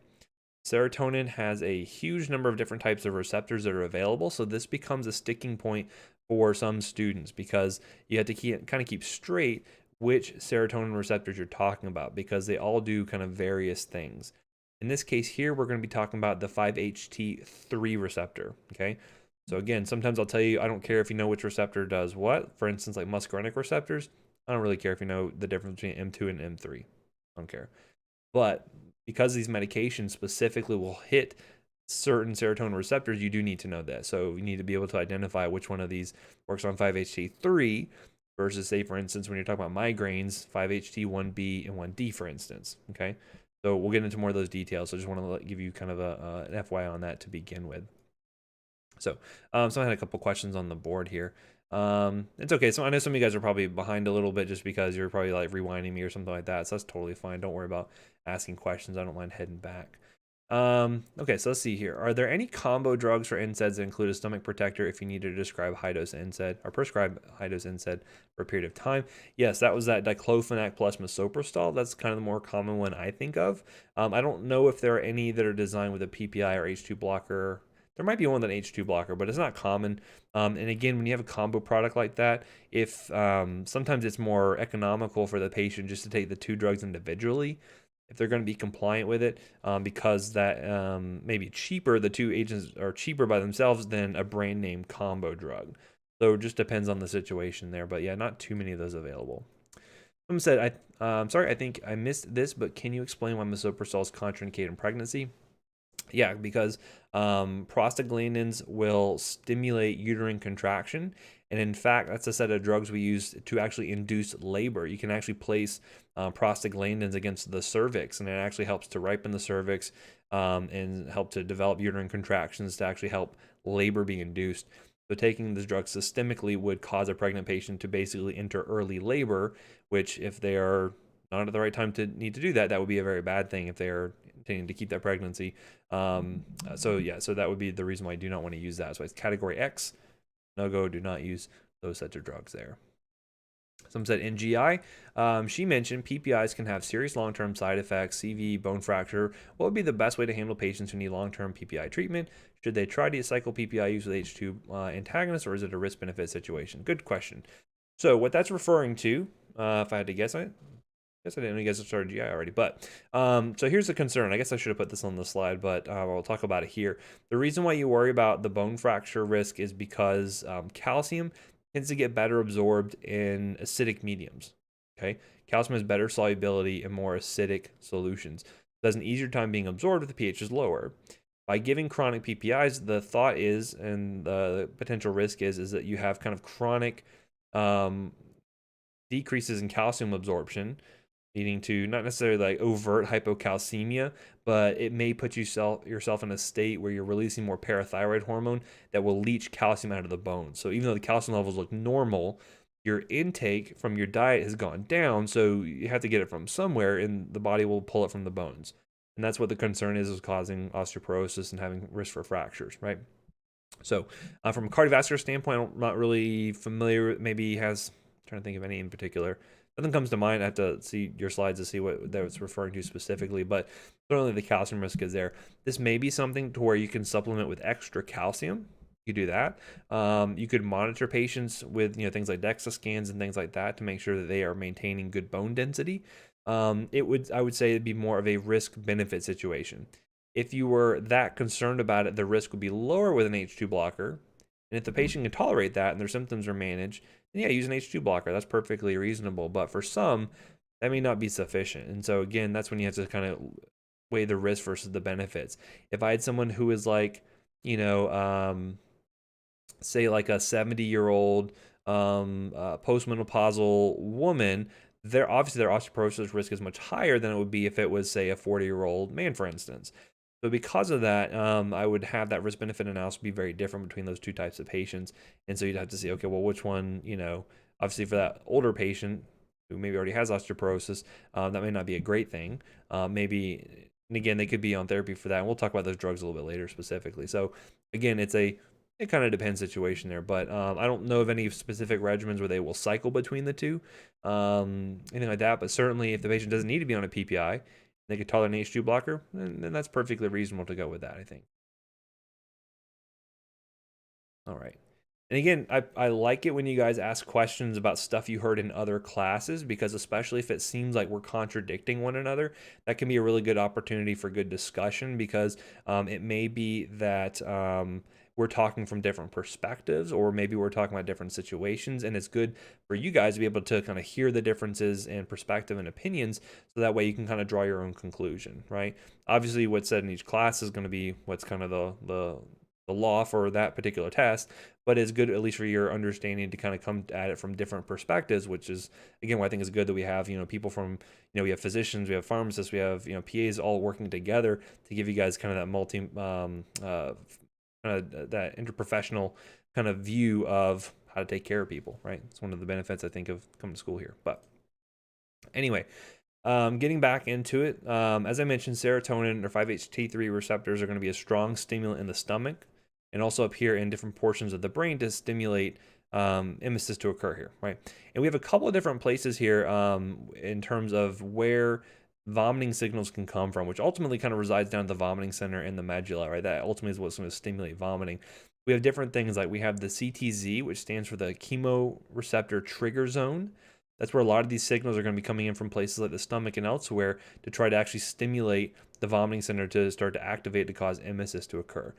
A: Serotonin has a huge number of different types of receptors that are available, so this becomes a sticking point for some students because you have to kind of keep straight which serotonin receptors you're talking about because they all do kind of various things. In this case here, we're going to be talking about the 5-HT3 receptor, okay? So again, sometimes I'll tell you, I don't care if you know which receptor does what. For instance, like muscarinic receptors, I don't really care if you know the difference between M2 and M3. I don't care. But because these medications specifically will hit certain serotonin receptors, you do need to know that. So you need to be able to identify which one of these works on 5-HT3 versus, say, for instance, when you're talking about migraines, 5-HT1B and 1D, for instance, okay? So we'll get into more of those details. So I just want to give you kind of an FYI on that to begin with. So I had a couple questions on the board here. It's okay. So I know some of you guys are probably behind a little bit just because you're probably like rewinding me or something like that. So that's totally fine. Don't worry about asking questions. I don't mind heading back. Okay, so let's see here. Are there any combo drugs for NSAIDs that include a stomach protector if you need to describe high-dose NSAID or prescribe high-dose NSAID for a period of time? Yes, that was that diclofenac plus misoprostol. That's kind of the more common one I think of. I don't know if there are any that are designed with a PPI or H2 blocker. There might be one with an H2 blocker, but it's not common. And again, when you have a combo product like that, if sometimes it's more economical for the patient just to take the two drugs individually, if they're going to be compliant with it, because that may be cheaper. The two agents are cheaper by themselves than a brand name combo drug. So it just depends on the situation there. But yeah, not too many of those available. Someone said, sorry, I think I missed this, but can you explain why misoprostol is contraindicated in pregnancy? Yeah, because prostaglandins will stimulate uterine contraction. And in fact, that's a set of drugs we use to actually induce labor. You can actually place prostaglandins against the cervix, and it actually helps to ripen the cervix and help to develop uterine contractions to actually help labor be induced. So taking this drug systemically would cause a pregnant patient to basically enter early labor, which if they are not at the right time to need to do that, that would be a very bad thing if they are intending to keep that pregnancy. So that would be the reason why I do not want to use that. So it's category X, no go, do not use those sets of drugs there. Some said in GI, she mentioned PPIs can have serious long-term side effects, CV, bone fracture. What would be the best way to handle patients who need long-term PPI treatment? Should they try to cycle PPI use with H2 antagonists, or is it a risk-benefit situation? Good question. So what that's referring to, if I had to guess on it, I guess I didn't know you guys have started GI already, but so here's the concern. I guess I should have put this on the slide, but I'll talk about it here. The reason why you worry about the bone fracture risk is because calcium tends to get better absorbed in acidic mediums. Okay, calcium has better solubility in more acidic solutions. It has an easier time being absorbed if the pH is lower. By giving chronic PPIs, the thought is, and the potential risk is that you have kind of chronic decreases in calcium absorption, leading to not necessarily like overt hypocalcemia, but it may put yourself in a state where you're releasing more parathyroid hormone that will leach calcium out of the bones. So even though the calcium levels look normal, your intake from your diet has gone down, so you have to get it from somewhere, and the body will pull it from the bones. And that's what the concern is causing osteoporosis and having risk for fractures, right? So from a cardiovascular standpoint, I'm not really familiar. Maybe I'm trying to think of any in particular. Nothing comes to mind. I have to see your slides to see what that was referring to specifically, but certainly the calcium risk is there. This may be something to where you can supplement with extra calcium. You do that. You could monitor patients with things like DEXA scans and things like that to make sure that they are maintaining good bone density. I would say it'd be more of a risk-benefit situation. If you were that concerned about it, the risk would be lower with an H2 blocker. And if the patient can tolerate that and their symptoms are managed, then yeah, use an H2 blocker. That's perfectly reasonable. But for some, that may not be sufficient. And so again, that's when you have to kind of weigh the risk versus the benefits. If I had someone who is like, say like a 70-year-old postmenopausal woman obviously their osteoporosis risk is much higher than it would be if it was, say, a 40-year-old man, for instance. So because of that, I would have that risk-benefit analysis be very different between those two types of patients. And so you'd have to see, okay, well, which one, obviously for that older patient who maybe already has osteoporosis, that may not be a great thing. Maybe, and again, they could be on therapy for that. And we'll talk about those drugs a little bit later specifically. So again, it kind of depends situation there, but I don't know of any specific regimens where they will cycle between the two, anything like that. But certainly, if the patient doesn't need to be on a PPI, they could tolerate an H2 blocker, then that's perfectly reasonable to go with that, I think. All right. And again, I like it when you guys ask questions about stuff you heard in other classes, because especially if it seems like we're contradicting one another, that can be a really good opportunity for good discussion, because it may be that we're talking from different perspectives, or maybe we're talking about different situations, and it's good for you guys to be able to kind of hear the differences in perspective and opinions, so that way you can kind of draw your own conclusion, right? Obviously, what's said in each class is going to be what's kind of the law for that particular test, but it's good at least for your understanding to kind of come at it from different perspectives, which is again why I think it's good that we have people from we have physicians, we have pharmacists, we have PAs all working together to give you guys kind of that that interprofessional kind of view of how to take care of people, right? It's one of the benefits I think of coming to school here. But anyway, getting back into it, as I mentioned, serotonin or 5-HT3 receptors are going to be a strong stimulant in the stomach, and also up here in different portions of the brain to stimulate emesis to occur here, right? And we have a couple of different places here in terms of where vomiting signals can come from, which ultimately kind of resides down at the vomiting center in the medulla, right? That ultimately is what's going to stimulate vomiting. We have different things like we have the CTZ, which stands for the chemoreceptor trigger zone. That's where a lot of these signals are going to be coming in from places like the stomach and elsewhere to try to actually stimulate the vomiting center to start to activate to cause emesis to occur.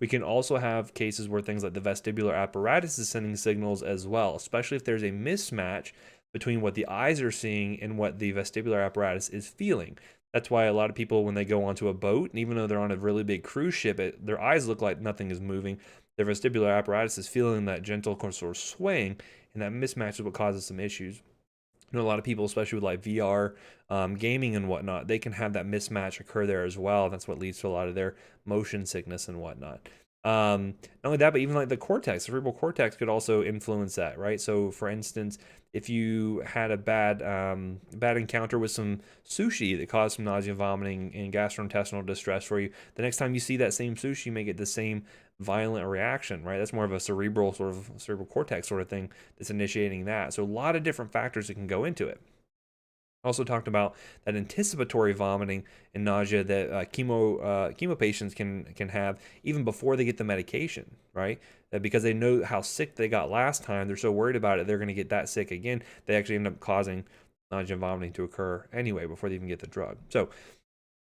A: We can also have cases where things like the vestibular apparatus is sending signals as well, especially if there's a mismatch between what the eyes are seeing and what the vestibular apparatus is feeling. That's why a lot of people, when they go onto a boat, and even though they're on a really big cruise ship, their eyes look like nothing is moving. Their vestibular apparatus is feeling that gentle sort of swaying, and that mismatch is what causes some issues. A lot of people, especially with like VR gaming and whatnot, they can have that mismatch occur there as well. That's what leads to a lot of their motion sickness and whatnot. Not only that, but even like the cortex, the cerebral cortex could also influence that, right? So for instance, if you had a bad encounter with some sushi that caused some nausea, vomiting, and gastrointestinal distress for you, the next time you see that same sushi, you may get the same violent reaction, right? That's more of a cerebral cortex sort of thing that's initiating that. So a lot of different factors that can go into it. Also talked about that anticipatory vomiting and nausea that chemo patients can have even before they get the medication, right? That because they know how sick they got last time, they're so worried about it, they're going to get that sick again. They actually end up causing nausea and vomiting to occur anyway before they even get the drug. So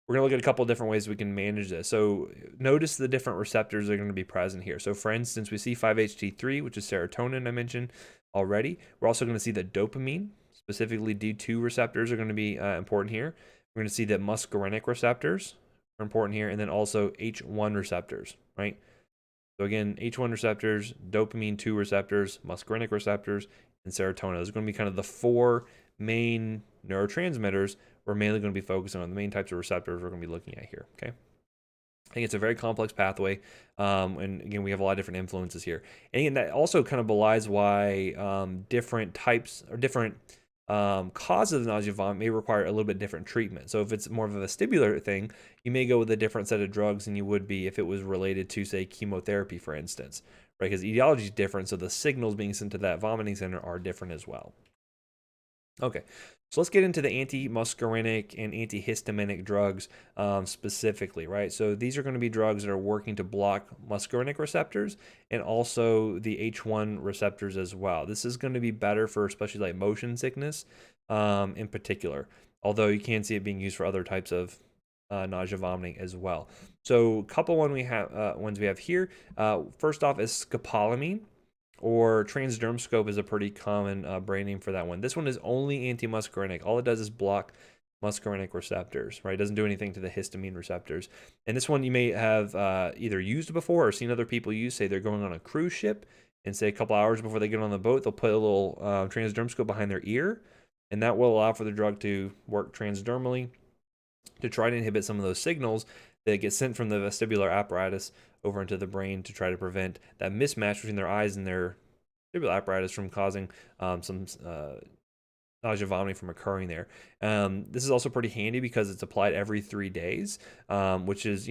A: we're going to look at a couple of different ways we can manage this. So notice the different receptors that are going to be present here. So for instance, we see 5-HT3, which is serotonin I mentioned already. We're also going to see that dopamine, specifically D2 receptors, are going to be important here. We're going to see that muscarinic receptors are important here, and then also H1 receptors, right? So again, H1 receptors, dopamine 2 receptors, muscarinic receptors, and serotonin. Those are going to be kind of the four main neurotransmitters we're mainly going to be focusing on, the main types of receptors we're going to be looking at here, okay? I think it's a very complex pathway, and again, we have a lot of different influences here. And again, that also kind of belies why different types or different causes of nausea vomit may require a little bit different treatment. So if it's more of a vestibular thing, you may go with a different set of drugs than you would be if it was related to, say, chemotherapy, for instance, right? Because etiology is different, so the signals being sent to that vomiting center are different as well. Okay, so let's get into the anti-muscarinic and antihistaminic drugs specifically, right? So these are going to be drugs that are working to block muscarinic receptors and also the H1 receptors as well. This is going to be better for especially like motion sickness in particular, although you can see it being used for other types of nausea, vomiting as well. So a couple ones we have here. First off is scopolamine, or transdermscope is a pretty common brand name for that one. This one is only anti-muscarinic. All it does is block muscarinic receptors, right? It doesn't do anything to the histamine receptors. And this one you may have either used before or seen other people use. Say they're going on a cruise ship, and say a couple hours before they get on the boat, they'll put a little transdermscope behind their ear. and that will allow for the drug to work transdermally to try to inhibit some of those signals that get sent from the vestibular apparatus over into the brain to try to prevent that mismatch between their eyes and their vestibular apparatus from causing some nausea, vomiting from occurring there. This is also pretty handy because it's applied every 3 days, which is,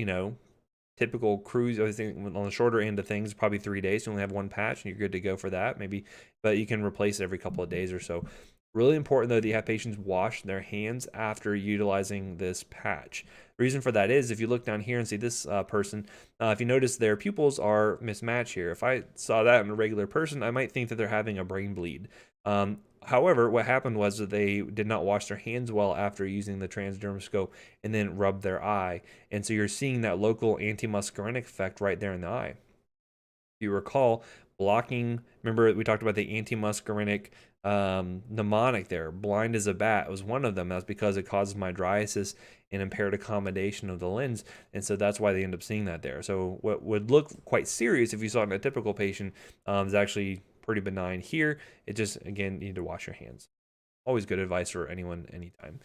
A: typical cruise. I think on the shorter end of things, probably 3 days. You only have one patch and you're good to go for that, maybe, but you can replace it every couple of days or so. Really important though that you have patients wash their hands after utilizing this patch. The reason for that is if you look down here and see this person, if you notice their pupils are mismatched here. If I saw that in a regular person, I might think that they're having a brain bleed. However, what happened was that they did not wash their hands well after using the transdermal scope and then rubbed their eye. And so you're seeing that local antimuscarinic effect right there in the eye. If you recall, blocking, remember we talked about the antimuscarinic mnemonic there, blind as a bat was one of them. That's because it causes mydriasis and impaired accommodation of the lens. And so that's why they end up seeing that there. So what would look quite serious if you saw it in a typical patient is actually pretty benign here. It just, again, you need to wash your hands. Always good advice for anyone, anytime.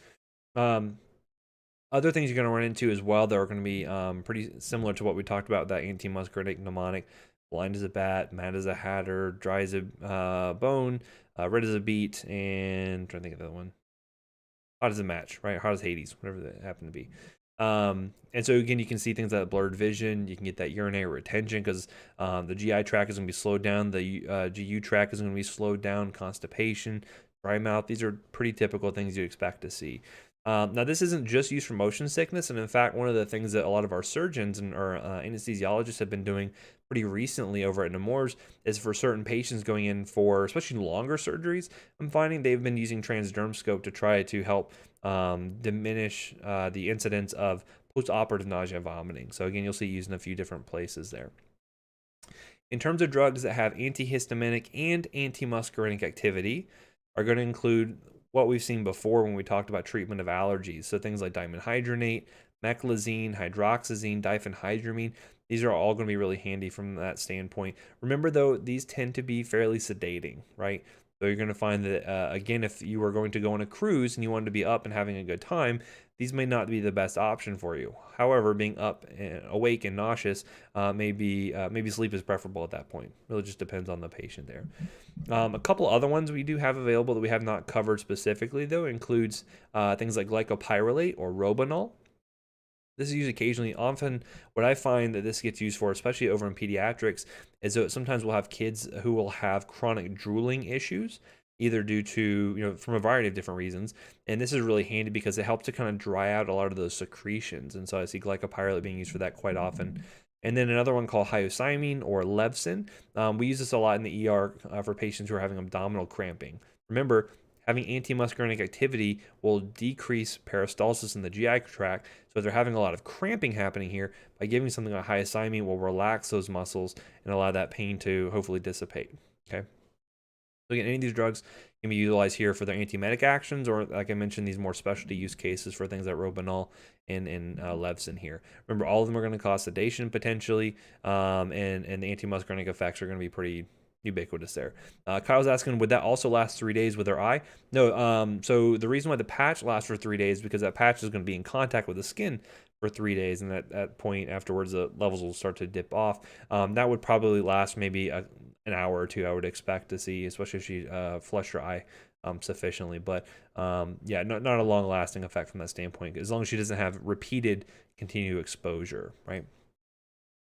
A: Other things you're going to run into as well that are going to be pretty similar to what we talked about, that antimuscarinic mnemonic: blind as a bat, mad as a hatter, dry as a bone, red as a beet, and I'm trying to think of the other one. Hot as a match, right? Hot as Hades, whatever that happened to be. And so again, you can see things like blurred vision. You can get that urinary retention because the GI tract is going to be slowed down. The GU tract is going to be slowed down. Constipation, dry mouth. These are pretty typical things you expect to see. Now, this isn't just used for motion sickness. And in fact, one of the things that a lot of our surgeons and our anesthesiologists have been doing pretty recently over at Nemours is for certain patients going in for especially longer surgeries. I'm finding they've been using transderm scope to try to help diminish the incidence of post-operative nausea and vomiting. So again, you'll see used in a few different places there. In terms of drugs that have antihistaminic and antimuscarinic activity, are going to include what we've seen before when we talked about treatment of allergies. So things like dimenhydrinate, meclizine, hydroxyzine, diphenhydramine. These are all going to be really handy from that standpoint. Remember though, these tend to be fairly sedating, right? So you're going to find that, again, if you were going to go on a cruise and you wanted to be up and having a good time, these may not be the best option for you. However, being up and awake and nauseous, maybe sleep is preferable at that point. Really just depends on the patient there. A couple other ones we do have available that we have not covered specifically, though, includes things like glycopyrrolate or Robenol. This is used occasionally. Often what I find that this gets used for, especially over in pediatrics, is that sometimes we'll have kids who will have chronic drooling issues, either due to, from a variety of different reasons. And this is really handy because it helps to kind of dry out a lot of those secretions. And so I see glycopyrrolate being used for that quite often. And then another one called hyoscyamine or Levsin. We use this a lot in the ER for patients who are having abdominal cramping. Remember, having antimuscarinic activity will decrease peristalsis in the GI tract. So if they're having a lot of cramping happening here, by giving something like hyoscyamine will relax those muscles and allow that pain to hopefully dissipate. Okay. So again, any of these drugs can be utilized here for their antiemetic actions, or like I mentioned, these more specialty use cases for things like Robenol and Levsin here. Remember, all of them are going to cause sedation potentially, and the antimuscarinic effects are going to be pretty ubiquitous there. Kyle's asking, would that also last 3 days with their eye? No. So the reason why the patch lasts for 3 days is because that patch is going to be in contact with the skin for 3 days, and at that point afterwards, the levels will start to dip off. That would probably last maybe an hour or two, I would expect to see, especially if she flushed her eye sufficiently. But yeah, not a long-lasting effect from that standpoint, as long as she doesn't have repeated continued exposure, right?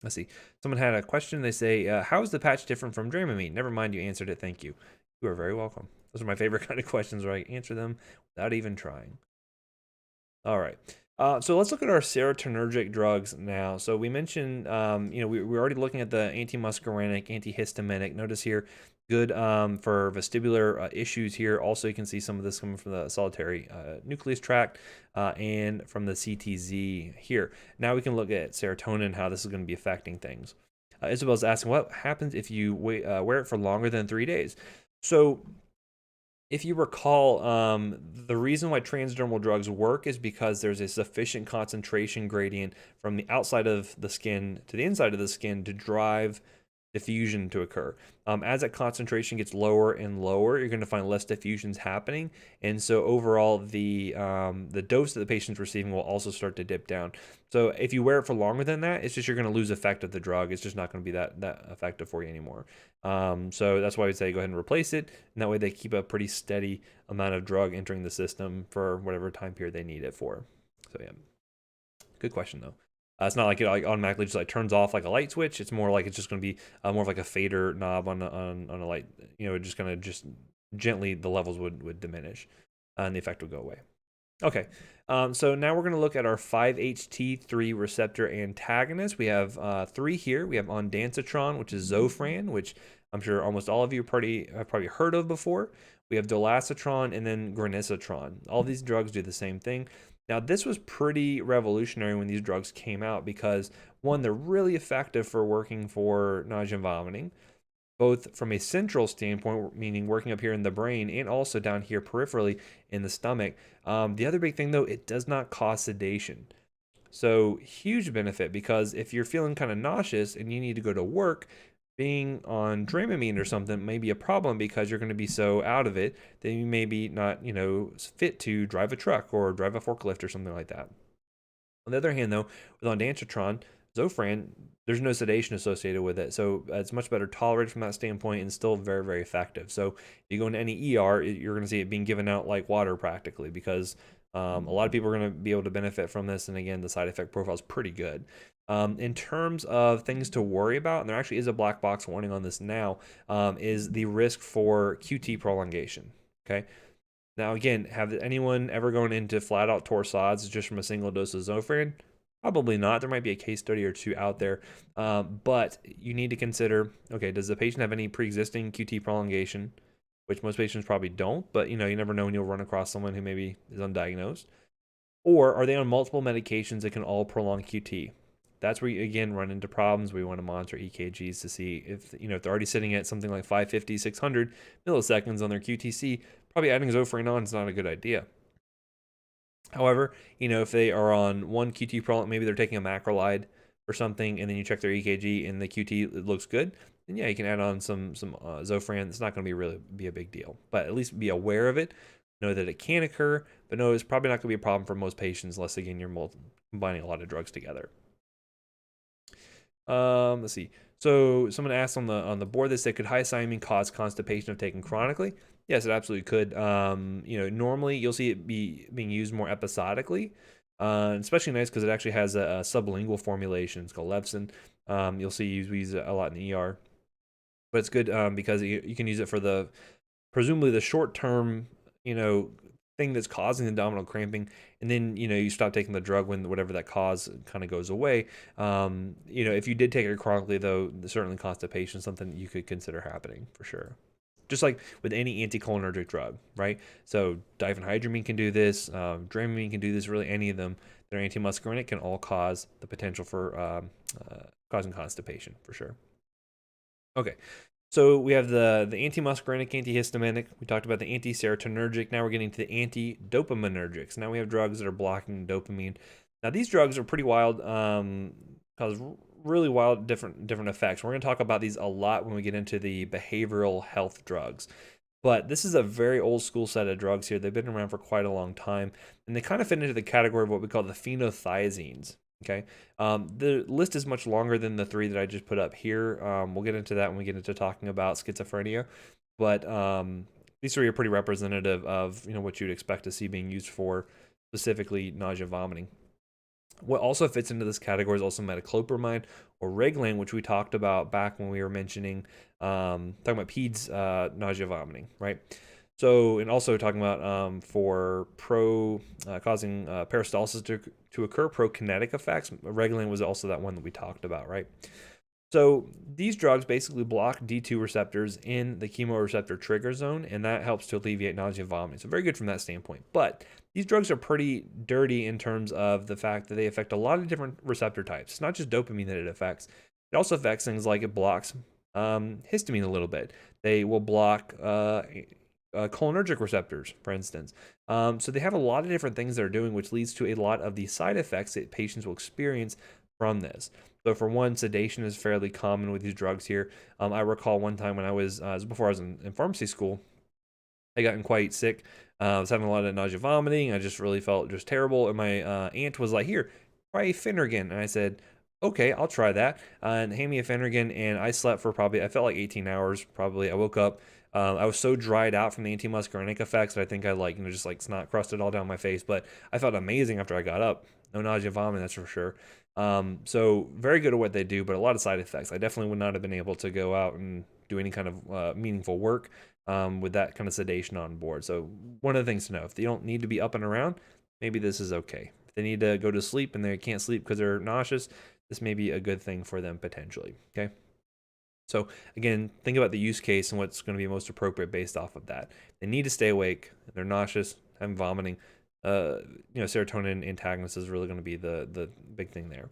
A: Let's see. Someone had a question. They say, how is the patch different from Dramamine? Never mind, you answered it. Thank you. You are very welcome. Those are my favorite kind of questions where I answer them without even trying. All right. So let's look at our serotonergic drugs now. So we mentioned, we're already looking at the antimuscarinic, antihistaminic. Notice here, good for vestibular issues here. Also, you can see some of this coming from the solitary nucleus tract and from the CTZ here. Now we can look at serotonin, how this is going to be affecting things. Isabel's asking, what happens if you wear it for longer than 3 days? So if you recall, the reason why transdermal drugs work is because there's a sufficient concentration gradient from the outside of the skin to the inside of the skin to drive diffusion to occur. As that concentration gets lower and lower, you're going to find less diffusions happening, and so overall the dose that the patient's receiving will also start to dip down. So if you wear it for longer than that, it's just you're going to lose effect of the drug. It's just not going to be that effective for you anymore. So that's why I would say go ahead and replace it, and that way they keep a pretty steady amount of drug entering the system for whatever time period they need it for. So yeah, good question though. It's not like it like automatically just like turns off like a light switch. It's more like it's just going to be more of like a fader knob on a light. You know, just kind of just gently the levels would diminish, and the effect would go away. Okay, so now we're going to look at our 5-HT3 receptor antagonists. We have 3 here. We have ondansetron, which is Zofran, which I'm sure almost all of you have probably heard of before. We have dolasetron and then granisetron. All these drugs do the same thing. Now, this was pretty revolutionary when these drugs came out because, one, they're really effective for working for nausea and vomiting, both from a central standpoint, meaning working up here in the brain, and also down here peripherally in the stomach. The other big thing, though, it does not cause sedation. So huge benefit, because if you're feeling kind of nauseous and you need to go to work, being on Dramamine or something may be a problem because you're going to be so out of it that you may be not, fit to drive a truck or drive a forklift or something like that. On the other hand, though, with ondansetron, Zofran, there's no sedation associated with it, so it's much better tolerated from that standpoint and still very, very effective. So if you go into any ER, you're going to see it being given out like water practically, because a lot of people are going to be able to benefit from this, and again, the side effect profile is pretty good. In terms of things to worry about, and there actually is a black box warning on this now, is the risk for QT prolongation. Okay. Now, again, have anyone ever gone into flat out torsades just from a single dose of Zofran? Probably not. There might be a case study or two out there, but you need to consider, okay, does the patient have any pre-existing QT prolongation, which most patients probably don't, but you never know when you'll run across someone who maybe is undiagnosed. Or are they on multiple medications that can all prolong QT? That's where you, again, run into problems. We want to monitor EKGs to see if, if they're already sitting at something like 550, 600 milliseconds on their QTC, probably adding Zofran on is not a good idea. However, if they are on one QT prolong, maybe they're taking a macrolide or something, and then you check their EKG and the QT it looks good, then yeah, you can add on some Zofran. It's not going to really be a big deal, but at least be aware of it. Know that it can occur, but no, it's probably not going to be a problem for most patients unless, again, you're combining a lot of drugs together. Let's see. So someone asked on the board, they said, could high thiamine cause constipation if taken chronically? Yes, it absolutely could. Normally you'll see it being used more episodically. Especially nice because it actually has a sublingual formulation. It's called Levsin. You'll see we use it a lot in the ER, but it's good because you can use it for presumably the short-term, thing that's causing the abdominal cramping, and then you stop taking the drug when whatever that cause kind of goes away. If you did take it chronically, though, certainly constipation is something you could consider happening for sure. Just like with any anticholinergic drug, right? So diphenhydramine can do this, Dramamine can do this. Really, any of them that are antimuscarinic can all cause the potential for causing constipation for sure. Okay, so we have the antimuscarinic, antihistaminic. We talked about the antiserotonergic. Now we're getting to the antidopaminergics. Now we have drugs that are blocking dopamine. Now these drugs are pretty wild, cause really wild different effects. We're going to talk about these a lot when we get into the behavioral health drugs. But this is a very old school set of drugs here. They've been around for quite a long time, and they kind of fit into the category of what we call the phenothiazines. Okay, the list is much longer than the 3 that I just put up here. We'll get into that when we get into talking about schizophrenia, but these 3 are pretty representative of what you'd expect to see being used for specifically nausea, vomiting. What also fits into this category is also metoclopramide or Reglan, which we talked about back when we were mentioning talking about PEDS, nausea, vomiting, right? So, and also talking about for causing peristalsis to occur, prokinetic effects. Reglan was also that one that we talked about, right? So these drugs basically block D2 receptors in the chemoreceptor trigger zone, and that helps to alleviate nausea and vomiting. So very good from that standpoint. But these drugs are pretty dirty in terms of the fact that they affect a lot of different receptor types. It's not just dopamine that it affects. It also affects things like it blocks histamine a little bit. They will block cholinergic receptors, for instance. So they have a lot of different things they're doing, which leads to a lot of the side effects that patients will experience from this. So for one, sedation is fairly common with these drugs here. I recall one time when I was before I was in pharmacy school, I gotten quite sick. I was having a lot of nausea, vomiting. I just really felt just terrible. And my aunt was like, "Here, try Phenergan." And I said, "Okay, I'll try that." And hand me a Phenergan, and I slept for probably, I felt like 18 hours. Probably, I woke up. I was so dried out from the anti-muscarinic effects that I think I like, just like snot crusted all down my face. But I felt amazing after I got up. No nausea, vomiting, that's for sure. So very good at what they do, but a lot of side effects. I definitely would not have been able to go out and do any kind of meaningful work with that kind of sedation on board. So one of the things to know, if they don't need to be up and around, maybe this is okay. If they need to go to sleep and they can't sleep because they're nauseous, this may be a good thing for them potentially, okay? So again, think about the use case and what's going to be most appropriate based off of that. They need to stay awake, they're nauseous, having vomiting, serotonin antagonist is really going to be the big thing there.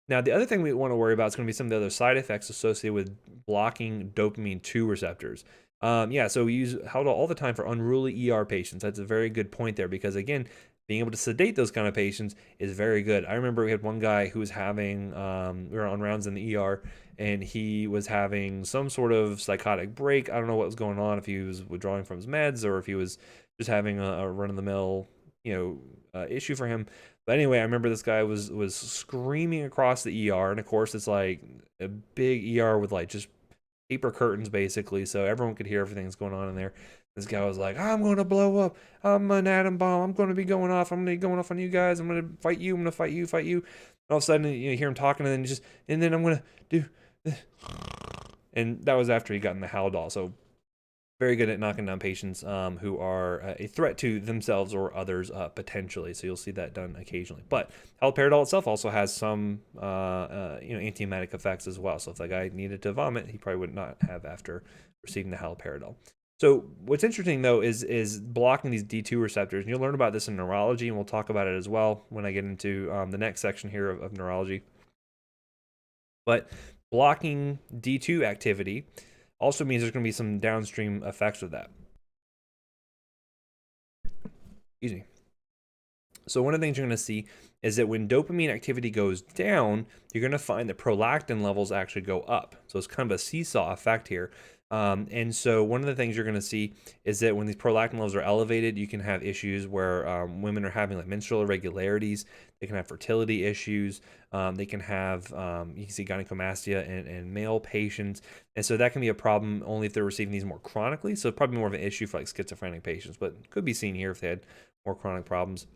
A: Now, the other thing we want to worry about is going to be some of the other side effects associated with blocking dopamine 2 receptors. So we use Haldol all the time for unruly ER patients. That's a very good point there because, again, being able to sedate those kind of patients is very good. I remember we had one guy who was having, we were on rounds in the ER, and he was having some sort of psychotic break. I don't know what was going on, if he was withdrawing from his meds or if he was just having a run-of-the-mill, issue for him. But anyway, I remember this guy was screaming across the ER, and of course it's like a big ER with like just paper curtains basically, so everyone could hear everything that's going on in there. This guy was like, "I'm going to blow up. I'm an atom bomb. I'm going to be going off. I'm going to be going off on you guys. I'm going to fight you. I'm going to fight you, fight you." And all of a sudden, you hear him talking, and then I'm going to do this. And that was after he got in the Haldol. So very good at knocking down patients who are a threat to themselves or others potentially. So you'll see that done occasionally. But haloperidol itself also has some antiemetic effects as well. So if that guy needed to vomit, he probably would not have after receiving the haloperidol. So what's interesting though is blocking these D2 receptors, and you'll learn about this in neurology, and we'll talk about it as well when I get into the next section here of neurology. But blocking D2 activity also means there's going to be some downstream effects of that. Excuse me. So one of the things you're going to see is that when dopamine activity goes down, you're going to find that prolactin levels actually go up. So it's kind of a seesaw effect here. And so one of the things you're going to see is that when these prolactin levels are elevated, you can have issues where women are having like menstrual irregularities. They can have fertility issues. They can have, you can see gynecomastia in male patients. And so that can be a problem only if they're receiving these more chronically. So probably more of an issue for like schizophrenic patients, but could be seen here if they had more chronic problems.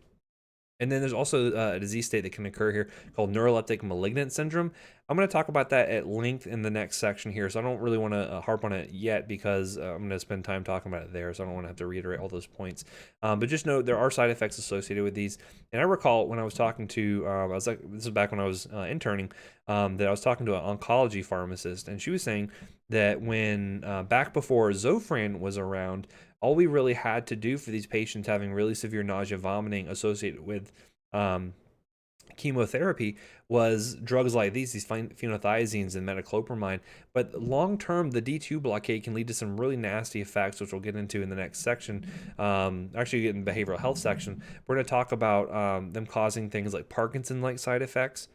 A: And then there's also a disease state that can occur here called neuroleptic malignant syndrome. I'm going to talk about that at length in the next section here, so I don't really want to harp on it yet because I'm going to spend time talking about it there, so I don't want to have to reiterate all those points. But just know there are side effects associated with these. And I recall when I was talking to, this is back when I was interning, that I was talking to an oncology pharmacist, and she was saying that when back before Zofran was around, all we really had to do for these patients having really severe nausea, vomiting associated with chemotherapy was drugs like these phenothiazines and metoclopramide. But long term, the D2 blockade can lead to some really nasty effects, which we'll get into in the next section. Actually, get in the behavioral health section. We're going to talk about them causing things like Parkinson-like side effects.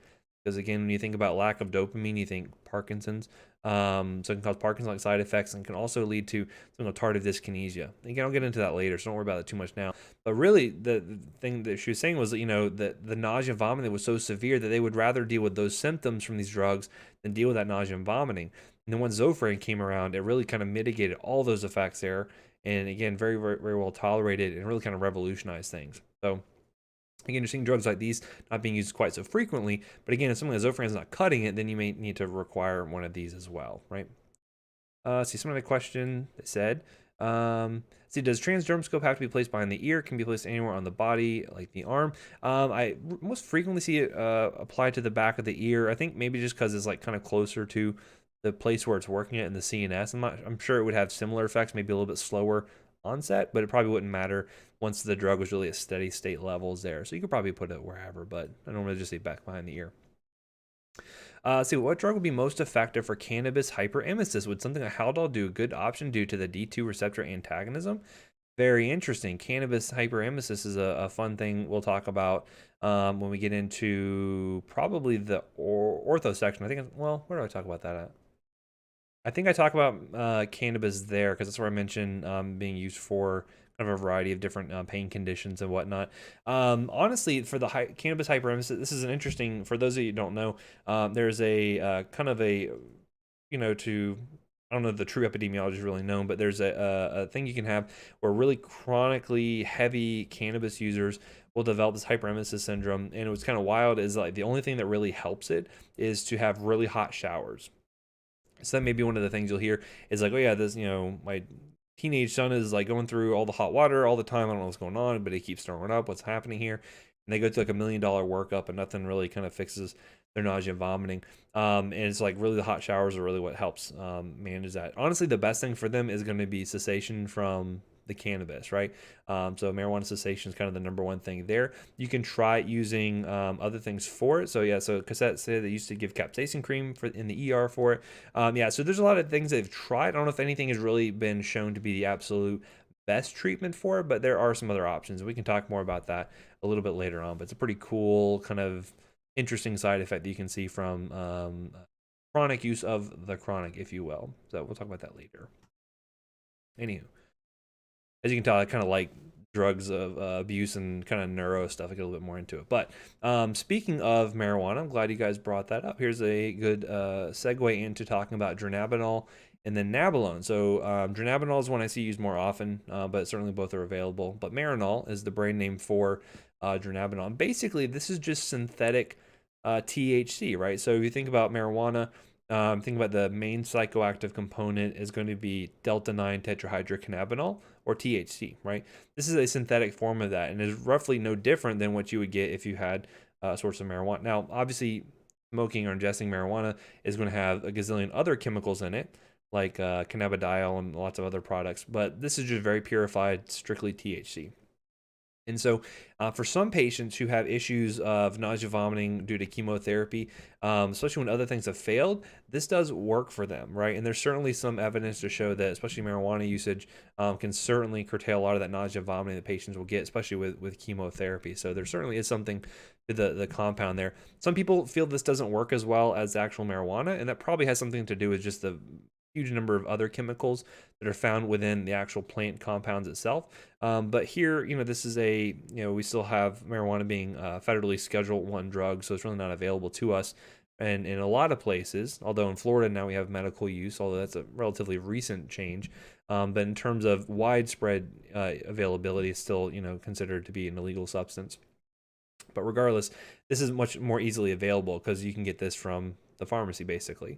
A: Because again, when you think about lack of dopamine, you think Parkinson's. So it can cause Parkinson-like side effects and can also lead to something called tardive dyskinesia. Again, I'll get into that later, so don't worry about it too much now. But really, the thing that she was saying was that the nausea and vomiting was so severe that they would rather deal with those symptoms from these drugs than deal with that nausea and vomiting. And then once Zofran came around, it really kind of mitigated all those effects there. And again, very, very, very well tolerated and really kind of revolutionized things. So again, you're seeing drugs like these not being used quite so frequently, but again, if something like Zofran is not cutting it, then you may need to require one of these as well, right? See, some of the question that said, does transdermal scope have to be placed behind the ear? It can be placed anywhere on the body, like the arm. I most frequently see it applied to the back of the ear. I think maybe just because it's like kind of closer to the place where it's working at in the CNS. I'm sure it would have similar effects, maybe a little bit slower onset, but it probably wouldn't matter once the drug was really at steady state levels there. So you could probably put it wherever, but I don't really just say back behind the ear. See, what drug would be most effective for cannabis hyperemesis? Would something like Haldol do a good option due to the D2 receptor antagonism? Very interesting. Cannabis hyperemesis is a fun thing we'll talk about when we get into probably the ortho section. I think, well, where do I talk about that at? I think I talk about cannabis there because that's where I mentioned being used for kind of a variety of different pain conditions and whatnot. Honestly, for the cannabis hyperemesis, this is an interesting, for those of you who don't know, there's a kind of a, to I don't know if the true epidemiology is really known, but there's a thing you can have where really chronically heavy cannabis users will develop this hyperemesis syndrome. And what's kind of wild is like the only thing that really helps it is to have really hot showers. So that may be one of the things you'll hear is like, oh yeah, this, my teenage son is like going through all the hot water all the time. I don't know what's going on, but he keeps throwing up. What's happening here? And they go to like $1 million workup and nothing really kind of fixes their nausea and vomiting. And it's like really the hot showers are really what helps manage that. Honestly, the best thing for them is going to be cessation from the cannabis, right? So marijuana cessation is kind of the number one thing there. You can try using other things for it. So yeah, so Cassette said they used to give capsaicin cream for in the ER for it. Yeah, so there's a lot of things they've tried. I don't know if anything has really been shown to be the absolute best treatment for it, but there are some other options. We can talk more about that a little bit later on. But it's a pretty cool kind of interesting side effect that you can see from chronic use of the chronic, if you will. So we'll talk about that later. Anywho, as you can tell, I kind of like drugs of abuse and kind of neuro stuff. I get a little bit more into it. But speaking of marijuana, I'm glad you guys brought that up. Here's a good segue into talking about dronabinol and then nabilone. So dronabinol is one I see used more often, but certainly both are available. But Marinol is the brand name for dronabinol. And basically, this is just synthetic THC, right? So if you think about marijuana, think about the main psychoactive component is going to be delta 9 tetrahydrocannabinol, or THC, right? This is a synthetic form of that and is roughly no different than what you would get if you had a source of marijuana. Now, obviously, smoking or ingesting marijuana is going to have a gazillion other chemicals in it, like cannabidiol and lots of other products, but this is just very purified, strictly THC. And so, for some patients who have issues of nausea, vomiting due to chemotherapy, especially when other things have failed, this does work for them, right? And there's certainly some evidence to show that, especially marijuana usage, can certainly curtail a lot of that nausea, vomiting that patients will get, especially with chemotherapy. So there certainly is something to the compound there. Some people feel this doesn't work as well as actual marijuana, and that probably has something to do with just the huge number of other chemicals that are found within the actual plant compounds itself. But here, this is we still have marijuana being federally Schedule I drug, so it's really not available to us. And in a lot of places, although in Florida now we have medical use, although that's a relatively recent change. But in terms of widespread availability, it's still, considered to be an illegal substance. But regardless, this is much more easily available because you can get this from the pharmacy, basically.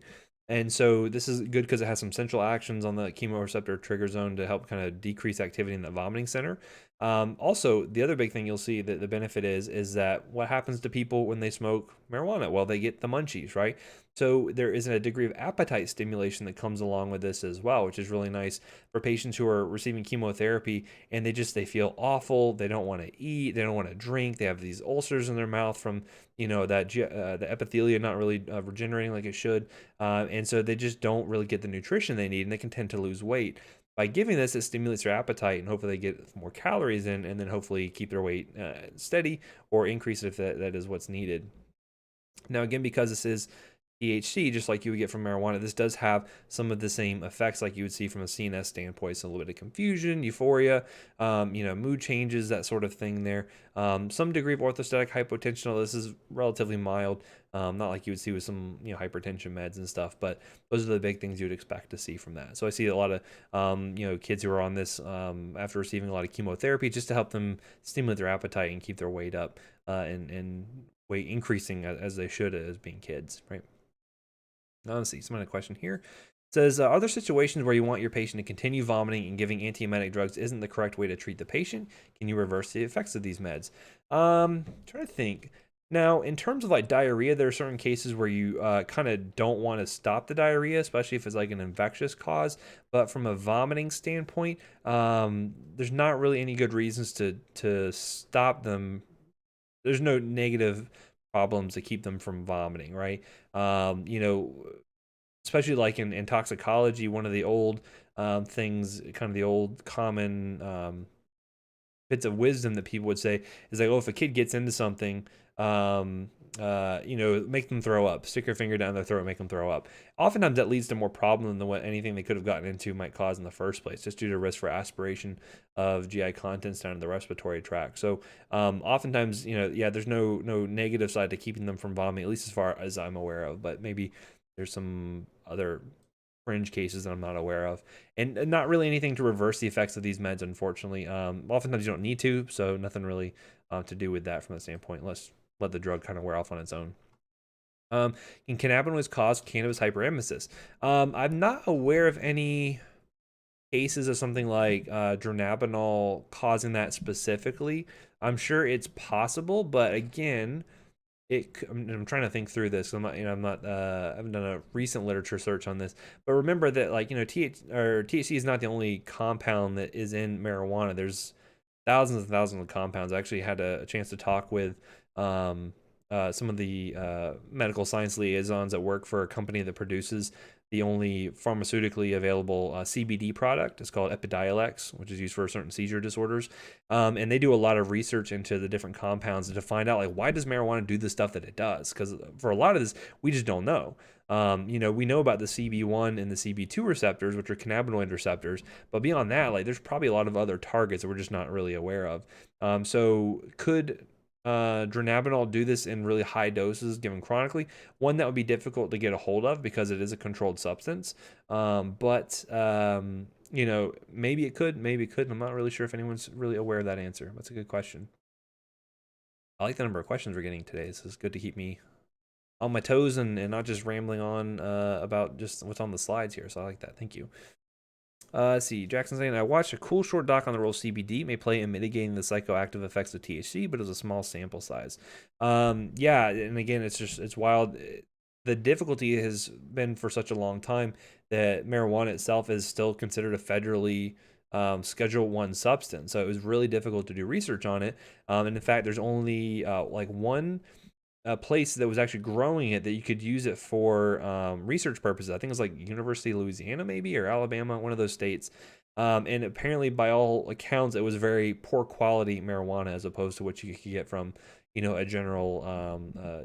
A: And so this is good because it has some central actions on the chemoreceptor trigger zone to help kind of decrease activity in the vomiting center. Also, the other big thing you'll see that the benefit is that what happens to people when they smoke marijuana? Well, they get the munchies, right? So there is a degree of appetite stimulation that comes along with this as well, which is really nice for patients who are receiving chemotherapy and they feel awful. They don't want to eat. They don't want to drink. They have these ulcers in their mouth from that the epithelia not really regenerating like it should, and so they just don't really get the nutrition they need, and they can tend to lose weight. By giving this, it stimulates their appetite, and hopefully they get more calories in, and then hopefully keep their weight steady or increase it if that is what's needed. Now, again, because this is THC, just like you would get from marijuana, this does have some of the same effects like you would see from a CNS standpoint. So a little bit of confusion, euphoria, mood changes, that sort of thing there. Some degree of orthostatic hypotension. This is relatively mild, not like you would see with some hypertension meds and stuff, but those are the big things you would expect to see from that. So I see a lot of kids who are on this after receiving a lot of chemotherapy just to help them stimulate their appetite and keep their weight up and weight increasing as they should as being kids, right? Let's see, someone had a question here. It says, are there situations where you want your patient to continue vomiting and giving antiemetic drugs isn't the correct way to treat the patient? Can you reverse the effects of these meds? Trying to think. Now, in terms of like diarrhea, there are certain cases where you kind of don't want to stop the diarrhea, especially if it's like an infectious cause. But from a vomiting standpoint, there's not really any good reasons to stop them. There's no negative problems to keep them from vomiting, right? Especially like in toxicology, one of the old things, kind of the old common bits of wisdom that people would say is like, oh, if a kid gets into something, make them throw up. Stick your finger down their throat, make them throw up. Oftentimes that leads to more problem than what anything they could have gotten into might cause in the first place, just due to risk for aspiration of GI contents down to the respiratory tract. So oftentimes, there's no negative side to keeping them from vomiting, at least as far as I'm aware of. But maybe there's some other fringe cases that I'm not aware of, and not really anything to reverse the effects of these meds, unfortunately. Oftentimes you don't need to, so nothing really to do with that from that standpoint. Let's let the drug kind of wear off on its own. Can cannabinoids cause cannabis hyperemesis? I'm not aware of any cases of something like dronabinol causing that specifically. I'm sure it's possible, but again, I'm trying to think through this. I haven't done a recent literature search on this, but remember that THC is not the only compound that is in marijuana. There's thousands and thousands of compounds. I actually had a chance to talk with some of the medical science liaisons that work for a company that produces the only pharmaceutically available CBD product. It's called Epidiolex, which is used for certain seizure disorders. And they do a lot of research into the different compounds to find out, like, why does marijuana do the stuff that it does? Because for a lot of this, we just don't know. We know about the CB1 and the CB2 receptors, which are cannabinoid receptors, but beyond that, like, there's probably a lot of other targets that we're just not really aware of. So could dronabinol do this in really high doses given chronically? One, that would be difficult to get a hold of because it is a controlled substance. But maybe it could, maybe it couldn't. I'm not really sure if anyone's really aware of that answer. That's a good question. I like the number of questions we're getting today. This is good to keep me on my toes and not just rambling on about just what's on the slides here. So I like that. Thank you. Let's see, Jackson saying, I watched a cool short doc on the role CBD may play in mitigating the psychoactive effects of THC, but it was a small sample size. Yeah, and again, it's wild. The difficulty has been for such a long time that marijuana itself is still considered a federally Schedule 1 substance. So it was really difficult to do research on it. And in fact, there's only one place that was actually growing it that you could use it for research purposes. I think it was like University of Louisiana, maybe, or Alabama, one of those states. And apparently, by all accounts, it was very poor quality marijuana as opposed to what you could get from, a general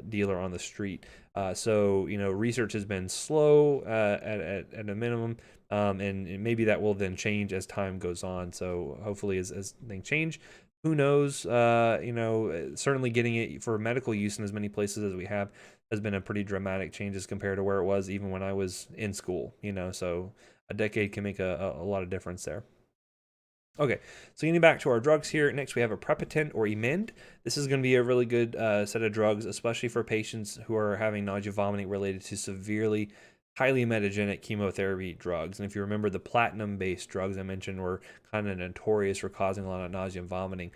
A: dealer on the street. So research has been slow at a minimum, and maybe that will then change as time goes on. So hopefully, as things change, who knows? Certainly getting it for medical use in as many places as we have has been a pretty dramatic change as compared to where it was even when I was in school. So a decade can make a lot of difference there. Okay, so getting back to our drugs here, next we have a Prepotent or Emend. This is going to be a really good set of drugs, especially for patients who are having nausea vomiting related to severely highly emetogenic chemotherapy drugs. And if you remember, the platinum-based drugs I mentioned were kind of notorious for causing a lot of nausea and vomiting.